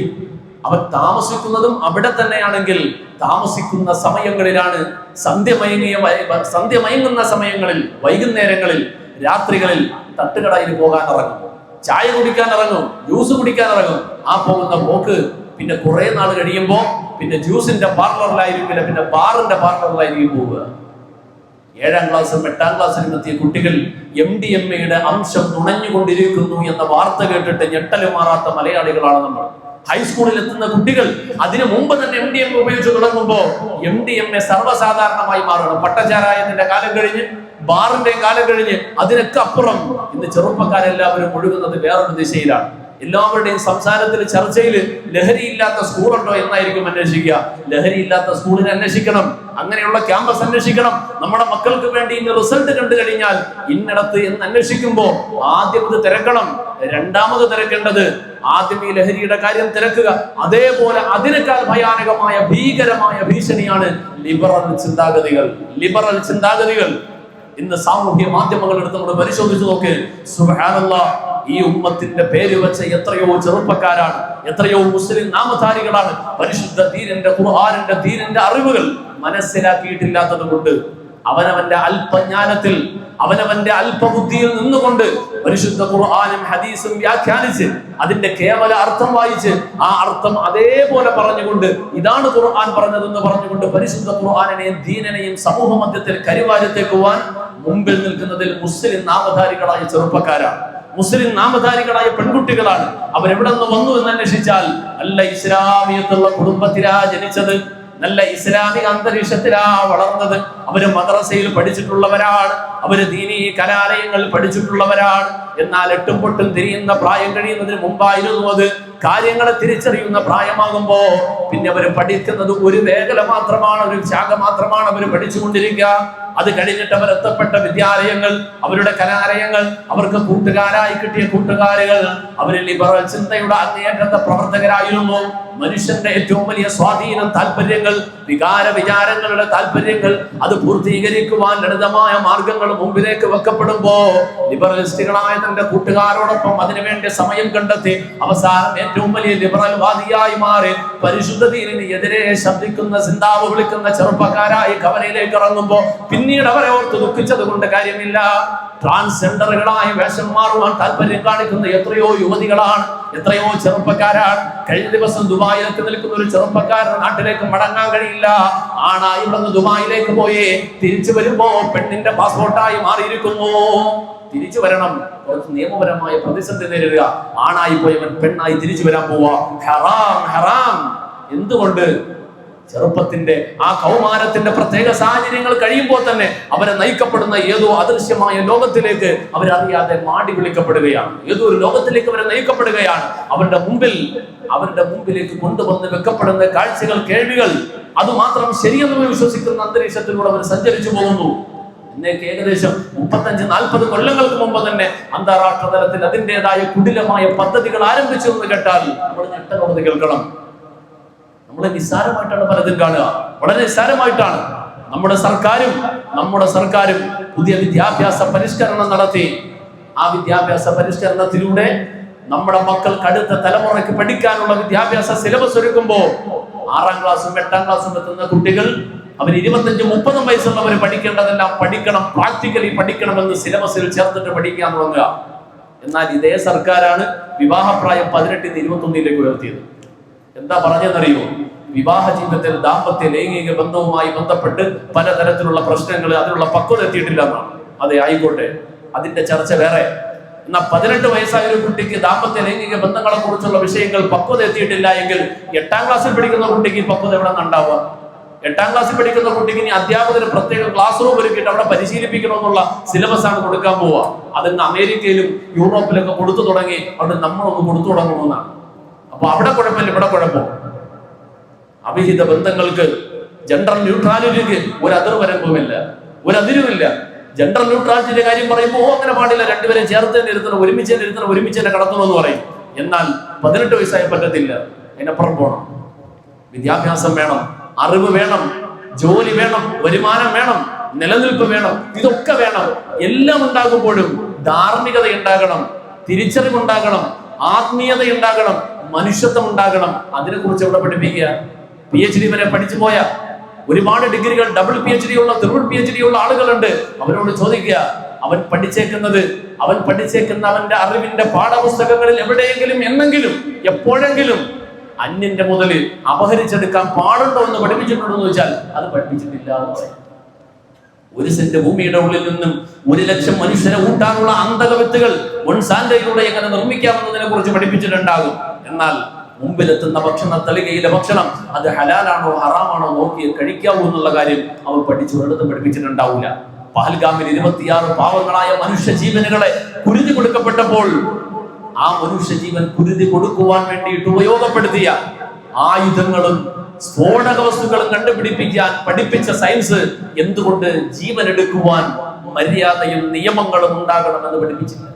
അവൻ താമസിക്കുന്നതും അവിടെ തന്നെയാണെങ്കിൽ താമസിക്കുന്ന സമയങ്ങളിലാണ് സന്ധ്യ മയങ്ങുന്ന സമയങ്ങളിൽ, വൈകുന്നേരങ്ങളിൽ, രാത്രികളിൽ തട്ടുകടയിൽ പോകാൻ ഇറങ്ങും, ചായ കുടിക്കാൻ ഇറങ്ങും, ജ്യൂസ് കുടിക്കാൻ ഇറങ്ങും. ആ പോകുന്ന പോക്ക് പിന്നെ കുറെ നാൾ കഴിയുമ്പോൾ പിന്നെ ജ്യൂസിന്റെ പാർലറിലായിരിക്കില്ല, പിന്നെ ബാറിന്റെ പാർലറിലായിരിക്കും പോവുക. 7ാം ക്ലാസ്സും 8ാം ക്ലാസ്സിലും എത്തിയ കുട്ടികൾ MDMA അംശം നുണഞ്ഞുകൊണ്ടിരിക്കുന്നു എന്ന വാർത്ത കേട്ടിട്ട് ഞെട്ടല് മാറാത്ത മലയാളികളാണ് നമ്മൾ. ഹൈസ്കൂളിൽ എത്തുന്ന കുട്ടികൾ അതിനു മുമ്പ് തന്നെ MDMA ഉപയോഗിച്ച് തുടങ്ങുമ്പോൾ MDMA സർവ്വസാധാരണമായി മാറണം. പട്ടചാരായത്തിന്റെ കാലം കഴിഞ്ഞ്, ബാറിന്റെ കാലം കഴിഞ്ഞ്, അതിനൊക്കെ അപ്പുറം ഇന്ന് ചെറുപ്പക്കാരെല്ലാവരും ഒഴുകുന്നത് വേറൊരു ദിശയിലാണ്. എല്ലാവരുടെയും സംസാരത്തിൽ, ചർച്ചയിൽ ലഹരിയില്ലാത്ത സ്കൂളുണ്ടോ എന്നായിരിക്കും അന്വേഷിക്കുക. ലഹരിയില്ലാത്ത സ്കൂളിനെ അന്വേഷിക്കണം, അങ്ങനെയുള്ള ക്യാമ്പസ് അന്വേഷിക്കണം. നമ്മുടെ മക്കൾക്ക് വേണ്ടി ഇന്ന് റിസൾട്ട് കണ്ടു കഴിഞ്ഞാൽ ഇന്നിടത്ത് എന്ന് അന്വേഷിക്കുമ്പോൾ ആദ്യം ഇത് തിരക്കണം. രണ്ടാമത് തിരക്കേണ്ടത് ആദ്യം ഈ ലഹരിയുടെ കാര്യം തിരക്കുക. അതേപോലെ അതിനേക്കാൾ ഭയാനകമായ ഭീകരമായ ഭീഷണിയാണ് ലിബറൽ ചിന്താഗതികൾ. ഇന്ന് സാമൂഹ്യ മാധ്യമങ്ങൾ എടുത്ത് നമ്മൾ പരിശോധിച്ചു നോക്ക്. സുബ്ഹാനല്ലാഹ്, ഈ ഉമ്മത്തിന്റെ പേര് വെച്ച എത്രയോ ചെറുപ്പക്കാരാണ്, എത്രയോ മുസ്ലിം നാമധാരികളാണ് പരിശുദ്ധ ദീനിന്റെ, ഖുർആനിന്റെ, ദീനിന്റെ അറിവുകൾ മനസ്സിലാക്കിയിട്ടില്ലാത്തത് കൊണ്ട് അവനവന്റെ അല്പജ്ഞാനത്തിൽ, അവനവന്റെ അല്പബുദ്ധിയിൽ നിന്നുകൊണ്ട് പരിശുദ്ധ ഖുർആനും ഹദീസും വ്യാഖ്യാനിച്ച് അതിന്റെ കേവല അർത്ഥം വായിച്ച് ആ അർത്ഥം അതേപോലെ പറഞ്ഞുകൊണ്ട് ഇതാണ് ഖുർആൻ പറഞ്ഞതെന്ന് പറഞ്ഞുകൊണ്ട് പരിശുദ്ധ ഖുർആനിനെയും ദീനിനെയും സമൂഹ മധ്യത്തിൽ കരിവാരിത്തേക്കുവാൻ മുമ്പിൽ നിൽക്കുന്നതിൽ മുസ്ലിം നാമധാരികളായ ചെറുപ്പക്കാരാണ്, മുസ്ലിം നാമധാരികളായ പെൺകുട്ടികളാണ്. അവരെവിടെ നിന്ന് വന്നു എന്ന് അന്വേഷിച്ചാൽ നല്ല ഇസ്ലാമിയത്തുള്ള കുടുംബത്തിലാ ജനിച്ചത്, നല്ല ഇസ്ലാമിക അന്തരീക്ഷത്തിലാ വളർന്നത്. അവര് മദ്രസയിൽ പഠിച്ചിട്ടുള്ളവരാണ്, അവര് ദീനീ കലാലയങ്ങളിൽ പഠിച്ചിട്ടുള്ളവരാണ്. എന്നാൽ എട്ടും പൊട്ടും തിരിയുന്ന പ്രായം കഴിയുന്നതിന് മുമ്പായിരുന്നു അത്. കാര്യങ്ങളെ തിരിച്ചറിയുന്ന പ്രായമാകുമ്പോ പിന്നെ അവർ പഠിക്കുന്നത് ഒരു മേഖല മാത്രമാണ്, ഒരു ശാഖ മാത്രമാണ് അവർ പഠിച്ചുകൊണ്ടിരിക്കുക. അത് കഴിഞ്ഞിട്ട് അവർ എത്തപ്പെട്ട വിദ്യാലയങ്ങൾ, അവരുടെ കലാലയങ്ങൾ, അവർക്ക് കൂട്ടുകാരായി കിട്ടിയ കൂട്ടുകാരുകൾ, അവരിൽ ലിബറൽ ചിന്തയുടെ അങ്ങേയറ്റത്തെ പ്രവർത്തകരായിരുന്നു. മനുഷ്യന്റെ ഏറ്റവും വലിയ സ്വാധീനം, താല്പര്യങ്ങൾ, വികാരങ്ങളുടെ താല്പര്യങ്ങൾ അത് പൂർത്തീകരിക്കുവാൻ ലളിതമായ മാർഗങ്ങൾ മുമ്പിലേക്ക് വെക്കപ്പെടുമ്പോ ലിബറലിസ്റ്റുകളായ തന്റെ കൂട്ടുകാരോടൊപ്പം അതിനുവേണ്ടി സമയം കണ്ടെത്തി അവസാനം ഏറ്റവും വലിയ ലിബറൽ വാദിയായി മാറി പരിശുദ്ധ ദീനിന് എതിരെ ശബ്ദിക്കുന്ന, സിന്താവ് വിളിക്കുന്ന ചെറുപ്പക്കാരായി കവലയിലേക്ക് ഇറങ്ങുമ്പോ പിന്നീട് അവരെ ഓർത്ത് ദുഃഖിച്ചത് കൊണ്ട് കാര്യമില്ല. ട്രാൻസ്ജെൻഡറുകളായ വേഷം മാറുവാൻ താല്പര്യം കാണിക്കുന്ന എത്രയോ യുവതികളാണ്, എത്രയോ ചെറുപ്പക്കാരാണ്. കഴിഞ്ഞ ദിവസം ദുബായിലേക്ക് നിൽക്കുന്ന ഒരു ചെറുപ്പക്കാരൻ നാട്ടിലേക്ക് മടങ്ങാൻ കഴിയില്ല. ആണായി ഇവിടെ ദുബായിലേക്ക് പോയി തിരിച്ചു വരുമ്പോ പെണ്ണിന്റെ പാസ്പോർട്ടായി മാറിയിരിക്കുന്നു. തിരിച്ചു വരണം, കുറച്ച് നിയമപരമായ പ്രതിസന്ധി നേരിടുക. ആണായി പോയവൻ പെണ്ണായി തിരിച്ചു വരാൻ പോവാ. ഹറാം, ഹറാം. എന്തുകൊണ്ട്? ചെറുപ്പത്തിന്റെ ആ കൗമാരത്തിന്റെ പ്രത്യേക സാഹചര്യങ്ങൾ കഴിയുമ്പോൾ തന്നെ അവരെ നയിക്കപ്പെടുന്ന ഏതോ അദൃശ്യമായ ലോകത്തിലേക്ക് അവരറിയാതെ മാടി വിളിക്കപ്പെടുകയാണ്. ഏതോ ഒരു ലോകത്തിലേക്ക് അവരെ നയിക്കപ്പെടുകയാണ്. അവരുടെ മുമ്പിലേക്ക് കൊണ്ടുവന്ന് വെക്കപ്പെടുന്ന കാഴ്ചകൾ, കേൾവികൾ, അതുമാത്രം ശരിയെന്ന് വിശ്വസിക്കുന്ന അന്തരീക്ഷത്തിലൂടെ അവർ സഞ്ചരിച്ചു പോകുന്നു. ഇന്നേക്ക് ഏകദേശം 35-40 കൊല്ലങ്ങൾക്ക് മുമ്പ് തന്നെ അന്താരാഷ്ട്ര തലത്തിൽ അതിൻ്റെതായ കുടിലമായ പദ്ധതികൾ ആരംഭിച്ചു എന്ന് കേട്ടാൽ നമ്മൾ ഞെട്ടലോടെ കേൾക്കണം. നമ്മളെ നിസ്സാരമായിട്ടാണ് പലതും കാണുക, വളരെ നിസ്സാരമായിട്ടാണ്. നമ്മുടെ സർക്കാരും പുതിയ വിദ്യാഭ്യാസ പരിഷ്കരണം നടത്തി. ആ വിദ്യാഭ്യാസ പരിഷ്കരണത്തിലൂടെ നമ്മുടെ മക്കൾക്ക് അടുത്ത തലമുറയ്ക്ക് പഠിക്കാനുള്ള വിദ്യാഭ്യാസ സിലബസ് ഒരുക്കുമ്പോൾ 6ാം ക്ലാസ്സും 8ാം ക്ലാസ്സും എത്തുന്ന കുട്ടികൾ അവർ 25-30 വയസ്സുള്ളവർ പഠിക്കേണ്ടതെല്ലാം പഠിക്കണം, പ്രാക്ടിക്കലി പഠിക്കണമെന്ന് സിലബസിൽ ചേർത്തിട്ട് പഠിക്കാൻ തുടങ്ങുക. എന്നാൽ ഇതേ സർക്കാരാണ് വിവാഹപ്രായം 18-ൽ നിന്ന് 21-ലേക്ക് ഉയർത്തിയത്. എന്താ പറഞ്ഞെന്നറിയോ? വിവാഹ ജീവിതത്തിൽ ദാമ്പത്യ ലൈംഗിക ബന്ധവുമായി ബന്ധപ്പെട്ട് പലതരത്തിലുള്ള പ്രശ്നങ്ങൾ, അതിനുള്ള പക്വത എത്തിയിട്ടില്ല എന്നാണ്. അതെ, ആയിക്കോട്ടെ, അതിന്റെ ചർച്ച വേറെ. എന്നാൽ 18 വയസ്സായ ഒരു കുട്ടിക്ക് ദാമ്പത്യ ലൈംഗിക ബന്ധങ്ങളെ കുറിച്ചുള്ള വിഷയങ്ങൾ പക്വത എത്തിയിട്ടില്ല എങ്കിൽ 8ാം ക്ലാസ്സിൽ പഠിക്കുന്ന കുട്ടിക്ക് പക്വത എവിടെ നിന്നുണ്ടാവുക? 8ാം ക്ലാസ്സിൽ പഠിക്കുന്ന കുട്ടിക്ക് ഇനി അധ്യാപകന് പ്രത്യേക ക്ലാസ് റൂം ഒരുക്കിയിട്ട് അവിടെ പരിശീലിപ്പിക്കണമെന്നുള്ള സിലബസ് ആണ് കൊടുക്കാൻ പോവുക. അതിന് അമേരിക്കയിലും യൂറോപ്പിലൊക്കെ കൊടുത്തു തുടങ്ങി. അവിടെ നമ്മളൊന്ന് കൊടുത്തു തുടങ്ങണമെന്നാണ്. അപ്പൊ അവിടെ കുഴപ്പമില്ല, ഇവിടെ കുഴപ്പം. അവിഹിത ബന്ധങ്ങൾക്ക്, ജെൻഡർ ന്യൂട്രാലിറ്റിക്ക് ഒരു അതിർവരമ്പുമില്ല, ഒരു അതിരുമില്ല. ജെൻഡർ ന്യൂട്രാലിറ്റിയുടെ കാര്യം പറയുമ്പോൾ അങ്ങനെ പാടില്ല, രണ്ടുപേരും ചേർത്ത് തന്നെ ഇരുത്തണം, ഒരുമിച്ച് തന്നെ കടത്തണമെന്ന് പറയും. എന്നാൽ 18 വയസ്സായി പറ്റത്തില്ല, അതിനപ്പുറം പോകണം. വിദ്യാഭ്യാസം വേണം, അറിവ് വേണം, ജോലി വേണം, വരുമാനം വേണം, നിലനിൽപ്പ് വേണം, ഇതൊക്കെ വേണം. എല്ലാം ഉണ്ടാകുമ്പോഴും ധാർമ്മികത ഉണ്ടാകണം, തിരിച്ചറിവുണ്ടാകണം, ആത്മീയത ഉണ്ടാകണം, മനുഷ്യത്വം ഉണ്ടാകണം. അതിനെക്കുറിച്ച് ഇവിടെ പഠിപ്പിക്കുക. PhD വരെ പഠിച്ചു പോയ ഒരുപാട് ഡിഗ്രികൾ, ഡബിൾ PhD ഉള്ള, ട്രിപ്പിൾ PhD ഉള്ള ആളുകളുണ്ട്. അവരോട് ചോദിക്കുക, അവൻ പഠിച്ചേക്കുന്ന അവന്റെ അറിവിന്റെ പാഠപുസ്തകങ്ങളിൽ എവിടെയെങ്കിലും എന്നെങ്കിലും എപ്പോഴെങ്കിലും അന്യന്റെ മുതല് അപഹരിച്ചെടുക്കാൻ പാടുണ്ടോ എന്ന് പഠിപ്പിച്ചിട്ടുണ്ടോ എന്ന് ചോദിച്ചാൽ അത് പഠിപ്പിച്ചിട്ടില്ല എന്ന് പറയും. 1 സെന്റ് ഭൂമിയുടെ ഉള്ളിൽ നിന്നും 1 ലക്ഷം മനുഷ്യരെ ഊട്ടാനുള്ള അന്തക വിത്തുകൾ മൊൺസാന്റയിലൂടെ എങ്ങനെ നിർമ്മിക്കാമെന്നതിനെ കുറിച്ച് പഠിപ്പിച്ചിട്ടുണ്ടാകും. എന്നാൽ മുമ്പിലെത്തുന്ന ഭക്ഷണ തളികയിലെ ഭക്ഷണം അത് ഹലാലാണോ ഹറാമാണോ നോക്കി കഴിക്കാവൂ എന്നുള്ള കാര്യം അവർ ഒരിടത്തും പഠിപ്പിച്ചിട്ടുണ്ടാവില്ല. പഹൽഗാമിൽ 26 പാവങ്ങളായ മനുഷ്യ ജീവനുകളെ കുരുതി കൊടുക്കപ്പെട്ടപ്പോൾ ആ മനുഷ്യജീവൻ കുരുതി കൊടുക്കുവാൻ വേണ്ടിയിട്ട് ഉപയോഗപ്പെടുത്തിയ ആയുധങ്ങളും സ്ഫോടക വസ്തുക്കളും കണ്ടുപിടിപ്പിക്കാൻ പഠിപ്പിച്ച സയൻസ് എന്തുകൊണ്ട് ജീവൻ എടുക്കുവാൻ മര്യാദയും നിയമങ്ങളും ഉണ്ടാകണമെന്ന് പഠിപ്പിച്ചില്ല?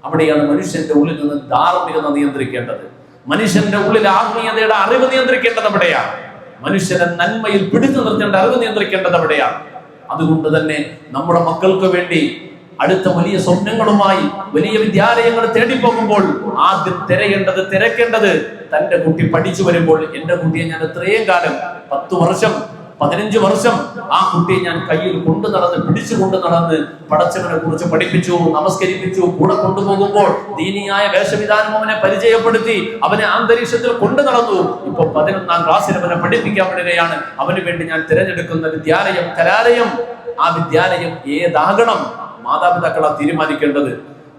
അവിടെയാണ് മനുഷ്യന്റെ ഉള്ളിൽ നിന്ന് ധാർമ്മികത നിയന്ത്രിക്കേണ്ടത്. മനുഷ്യന്റെ ഉള്ളിൽ ആത്മീയതയുടെ അറിവ് നിയന്ത്രിക്കേണ്ടത് അവിടെയാണ്. മനുഷ്യനെ നന്മയിൽ പിടിച്ചു നിർത്തേണ്ട അറിവ് നിയന്ത്രിക്കേണ്ടത് അവിടെയാണ്. അതുകൊണ്ട് തന്നെ നമ്മുടെ മക്കൾക്ക് വേണ്ടി അടുത്ത വലിയ സ്വപ്നങ്ങളുമായി വലിയ വിദ്യാലയങ്ങൾ തേടിപ്പോകുമ്പോൾ ആദ്യം തിരക്കേണ്ടത് തന്റെ കുട്ടി പഠിച്ചു വരുമ്പോൾ, എന്റെ കുട്ടിയെ ഞാൻ എത്രയും കാലം 10 വർഷം 15 വർഷം ആ കുട്ടിയെ ഞാൻ കയ്യിൽ പിടിച്ചു കൊണ്ടു നടന്ന് പടച്ചവനെ കുറിച്ച് പഠിപ്പിച്ചു, നമസ്കരിപ്പിച്ചു, കൂടെ കൊണ്ടുപോകുമ്പോൾ ദീനിയായ വേഷവിധാനം അവനെ പരിചയപ്പെടുത്തി, അവനെ അന്തരീക്ഷത്തിൽ കൊണ്ടു നടന്നു. ഇപ്പൊ 11ാം ക്ലാസ്സിൽ അവനെ പഠിപ്പിക്കാൻ വിടുകയാണ്. അവന് വേണ്ടി ഞാൻ തിരഞ്ഞെടുക്കുന്ന വിദ്യാലയം, കലാലയം, ആ വിദ്യാലയം ഏതാകണം മാതാപിതാക്കളാ തീരുമാനിക്കേണ്ടത്.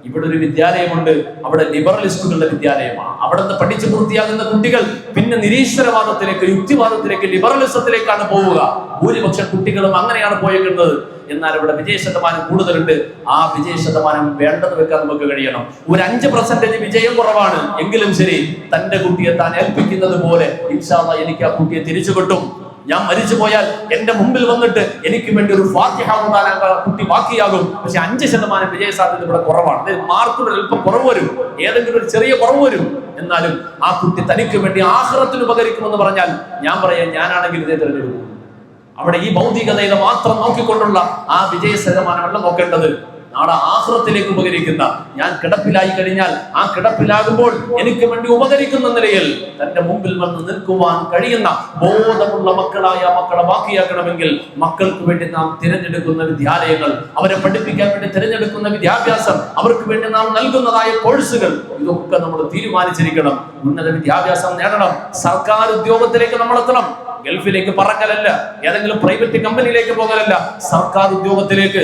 ഇവിടെ ഒരു വിദ്യാലയമുണ്ട്, അവിടെ ലിബറലിസ്റ്റുകളുടെ വിദ്യാലയമാണ്. അവിടെ നിന്ന് പഠിച്ചു പൂർത്തിയാകുന്ന കുട്ടികൾ പിന്നെ നിരീശ്വരവാദത്തിലേക്ക്, യുക്തിവാദത്തിലേക്ക്, ലിബറലിസത്തിലേക്കാണ് പോവുക. ഭൂരിപക്ഷം കുട്ടികളും അങ്ങനെയാണ് പോയേക്കുന്നത്. എന്നാൽ ഇവിടെ വിജയശതമാനം കൂടുതലുണ്ട്. ആ വിജയശതമാനം വേണ്ടത് വെക്കാൻ നമുക്ക് കഴിയണം. ഒരു 5% വിജയം കുറവാണ് എങ്കിലും ശരി, തന്റെ കുട്ടിയെ താൻ ഏൽപ്പിക്കുന്നത് പോലെ ഇൻഷാ അല്ലാഹ് എനിക്ക് ആ കുട്ടിയെ തിരിച്ചു കിട്ടും. ഞാൻ മരിച്ചു പോയാൽ എന്റെ മുമ്പിൽ വന്നിട്ട് എനിക്ക് വേണ്ടി ഒരു ഫാത്തിഹ ഓതാൻ കുട്ടി ബാക്കിയാകും. പക്ഷെ 5% വിജയ സാധ്യത ഇവിടെ കുറവാണ്. അതായത് മാർക്കിൽ അല്പം കുറവ് വരും, ഏതെങ്കിലും ഒരു ചെറിയ കുറവ് വരും. എന്നാലും ആ കുട്ടി തനിക്ക് വേണ്ടി ആഖിറത്തിന് ഉപകരിക്കുമെന്ന് പറഞ്ഞാൽ ഞാൻ പറയാം, ഞാനാണെങ്കിൽ ഇതേ തിരഞ്ഞെടുക്കും. അവിടെ ഈ ഭൗതികതയെ മാത്രം നോക്കിക്കൊണ്ടുള്ള ആ വിജയ ശതമാനമല്ല നോക്കേണ്ടത്. നാളെ ആഖിറത്തിലേക്ക് ഉപകരിക്കുന്ന, ഞാൻ കിടപ്പിലായി കഴിഞ്ഞാൽ ആ കിടപ്പിലാകുമ്പോൾ എനിക്ക് വേണ്ടി ഉപകരിക്കുന്ന നിലയിൽ തന്റെ മുമ്പിൽ വന്ന് നിൽക്കുവാൻ കഴിയുന്ന ബോധമുള്ള മക്കളായ മക്കളെ ബാക്കിയാക്കണമെങ്കിൽ മക്കൾക്ക് വേണ്ടി നാം തിരഞ്ഞെടുക്കുന്ന വിദ്യാലയങ്ങൾ, അവരെ പഠിപ്പിക്കാൻ വേണ്ടി തിരഞ്ഞെടുക്കുന്ന വിദ്യാഭ്യാസം, അവർക്ക് വേണ്ടി നാം നൽകുന്നതായ കോഴ്സുകൾ, ഇതൊക്കെ നമ്മൾ തീരുമാനിച്ചിരിക്കണം. ഉന്നത വിദ്യാഭ്യാസം നേടണം, സർക്കാർ ഉദ്യോഗത്തിലേക്ക് നമ്മൾ എത്തണം. ഗൾഫിലേക്ക് പറക്കലല്ല, ഏതെങ്കിലും പ്രൈവറ്റ് കമ്പനിയിലേക്ക് പോകലല്ല, സർക്കാർ ഉദ്യോഗത്തിലേക്ക്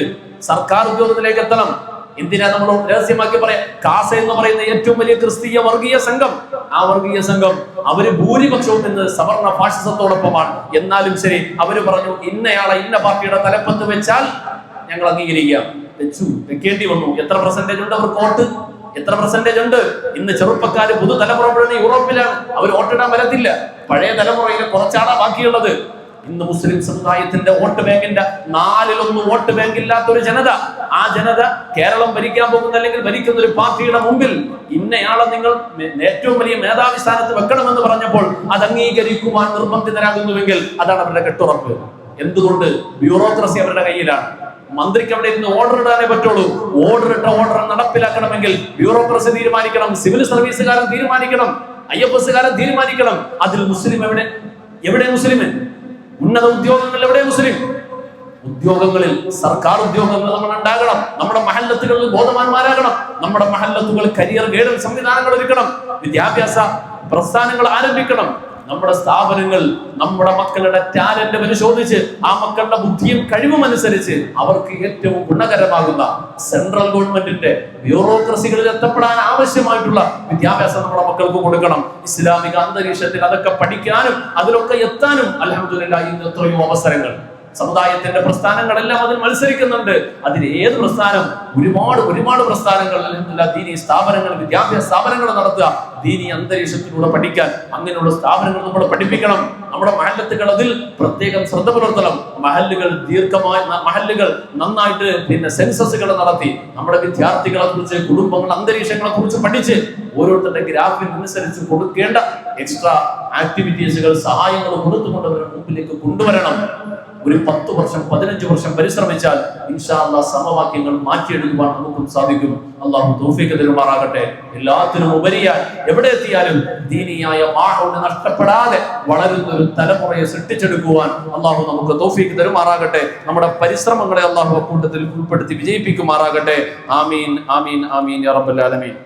എത്തണം. എന്തിനാ നമ്മൾ രഹസ്യമാക്കി പറയാം? കാസ എന്ന് പറയുന്ന ഏറ്റവും വലിയ ക്രിസ്തീയ വർഗീയ സംഘം, ആ വർഗീയ സംഘം അവര് ഭൂരിപക്ഷവും ഇന്ന് സവർണ ഫാഷിസത്തോടൊപ്പമാണ്. എന്നാലും ശരി, അവര് പറഞ്ഞു ഇന്നയാളെ ഇന്ന പാർട്ടിയുടെ തലപ്പത്ത് വെച്ചാൽ ഞങ്ങൾ അംഗീകരിക്കാം. വെക്കേണ്ടി വന്നു. എത്ര % ഉണ്ട് അവർക്ക് വോട്ട്? എത്ര % ഉണ്ട്? ഇന്ന് ചെറുപ്പക്കാര് പുതുതലമുറ മുഴുവൻ യൂറോപ്പിലാണ്. അവർ വോട്ടിടാൻ വരത്തില്ല. പഴയ തലമുറയിലെ കുറച്ചാളാ ബാക്കിയുള്ളത്. ഇന്ന് മുസ്ലിം സമുദായത്തിന്റെ വോട്ട് ബാങ്കിന്റെ 4/1 വോട്ട് ബാങ്ക് ഇല്ലാത്തൊരു ജനത, ആ ജനത കേരളം ഭരിക്കാൻ പോകുന്ന അല്ലെങ്കിൽ ഭരിക്കുന്ന ഒരു പാർട്ടിയുടെ മുമ്പിൽ ഇന്നയാളെ നിങ്ങൾ ഏറ്റവും വലിയ മേധാവി സ്ഥാനത്ത് വെക്കണമെന്ന് പറഞ്ഞപ്പോൾ അത് അംഗീകരിക്കുവാൻ നിർബന്ധിതരാകുന്നുവെങ്കിൽ അതാണ് അവരുടെ കെട്ടുറപ്പ്. എന്തുകൊണ്ട്? ബ്യൂറോക്രസി അവരുടെ കയ്യിലാണ്. മന്ത്രിക്ക് അവിടെ ഇരുന്ന് ഓർഡർ ഇടാനേ പറ്റുള്ളൂ. ഓർഡർ നടപ്പിലാക്കണമെങ്കിൽ ബ്യൂറോക്രസി തീരുമാനിക്കണം, സിവിൽ സർവീസുകാരൻ തീരുമാനിക്കണം, IFS തീരുമാനിക്കണം. അതിൽ മുസ്ലിം എവിടെ മുസ്ലിം? ഉന്നത ഉദ്യോഗങ്ങൾ എവിടെ മുസ്ലിം? ഉദ്യോഗങ്ങളിൽ, സർക്കാർ ഉദ്യോഗങ്ങൾ നമ്മൾ ഉണ്ടാകണം. നമ്മുടെ മഹല്ലത്തുകളിൽ ബോധവാന്മാരാകണം. നമ്മുടെ മഹല്ലത്തുകൾ കരിയർ ഗൈഡൻസ് സംവിധാനങ്ങൾ ഒരുക്കണം. വിദ്യാഭ്യാസ പ്രസ്ഥാനങ്ങൾ ആരംഭിക്കണം. നമ്മുടെ സ്ഥാപനങ്ങൾ നമ്മുടെ മക്കളുടെ ടാലന്റ് പരിശോധിച്ച് ആ മക്കളുടെ ബുദ്ധിയും കഴിവും അനുസരിച്ച് അവർക്ക് ഏറ്റവും ഗുണകരമാകുന്ന സെൻട്രൽ ഗവൺമെന്റിന്റെ ബ്യൂറോക്രസികളിൽ എത്തപ്പെടാൻ ആവശ്യമായിട്ടുള്ള വിദ്യാഭ്യാസം നമ്മുടെ മക്കൾക്ക് കൊടുക്കണം. ഇസ്ലാമിക അന്തരീക്ഷത്തിൽ അതൊക്കെ പഠിക്കാനും അതിലൊക്കെ എത്താനും അൽഹംദുലില്ലാഹ് ഇന്ന് എത്രയോ അവസരങ്ങൾ. സമുദായത്തിന്റെ പ്രസ്ഥാനങ്ങളെല്ലാം അതിൽ മത്സരിക്കുന്നുണ്ട്. അതിൽ ഏത് പ്രസ്ഥാനം? ഒരുപാട് പ്രസ്ഥാനങ്ങൾ അൽഹംദുലില്ലാഹ് ദീനി സ്ഥാപനങ്ങൾ, വിദ്യാഭ്യാസ സ്ഥാപനങ്ങൾ നടത്തുക, ദീനി അന്തരീക്ഷത്തിലൂടെ പഠിക്കാൻ. അങ്ങനെയുള്ള സ്ഥാപനങ്ങൾ നമ്മൾ പഠിപ്പിക്കണം. നമ്മുടെ മഹല്ലത്തുകൾ അതിൽ പ്രത്യേകം ശ്രദ്ധ പുലർത്തണം. മഹല്ലുകൾ നന്നായിട്ട് സെൻസസുകൾ നടത്തി നമ്മുടെ വിദ്യാർത്ഥികളെ കുറിച്ച്, കുടുംബങ്ങൾ, അന്തരീക്ഷങ്ങളെ കുറിച്ച് പഠിച്ച് ഓരോരുത്തരുടെ ഗ്രാഫിനനുസരിച്ച് കൊടുക്കേണ്ട എക്സ്ട്രാ ആക്ടിവിറ്റീസുകൾ, സഹായങ്ങൾ കൊടുത്തുകൊണ്ട് അവരുടെ മുമ്പിലേക്ക് കൊണ്ടുവരണം. ഒരു 10 വർഷം 15 വർഷം പരിശ്രമിച്ചാൽ ഇൻഷാ അല്ലാഹ് സമവാക്യങ്ങൾ മാറ്റിയെടുക്കുവാൻ നമുക്കും സാധിക്കും. അള്ളാഹു തൗഫീഖ് തരുമാറാകട്ടെ. എല്ലാത്തിനും ഉപരിയായി എവിടെ എത്തിയാലും ദീനിയായ മാഹൗന് നഷ്ടപ്പെടാതെ വളരുന്ന ഒരു തലമുറയെ സൃഷ്ടിച്ചെടുക്കുവാൻ അള്ളാഹു നമുക്ക് തൗഫീഖ് തരുമാറാകട്ടെ. നമ്മുടെ പരിശ്രമങ്ങളെ അള്ളാഹു അക്കൂട്ടത്തിൽ ഉൾപ്പെടുത്തി വിജയിപ്പിക്കുമാറാകട്ടെ. ആമീൻ ആമീൻ ആമീൻ യാ റബ്ബൽ ആലമീൻ.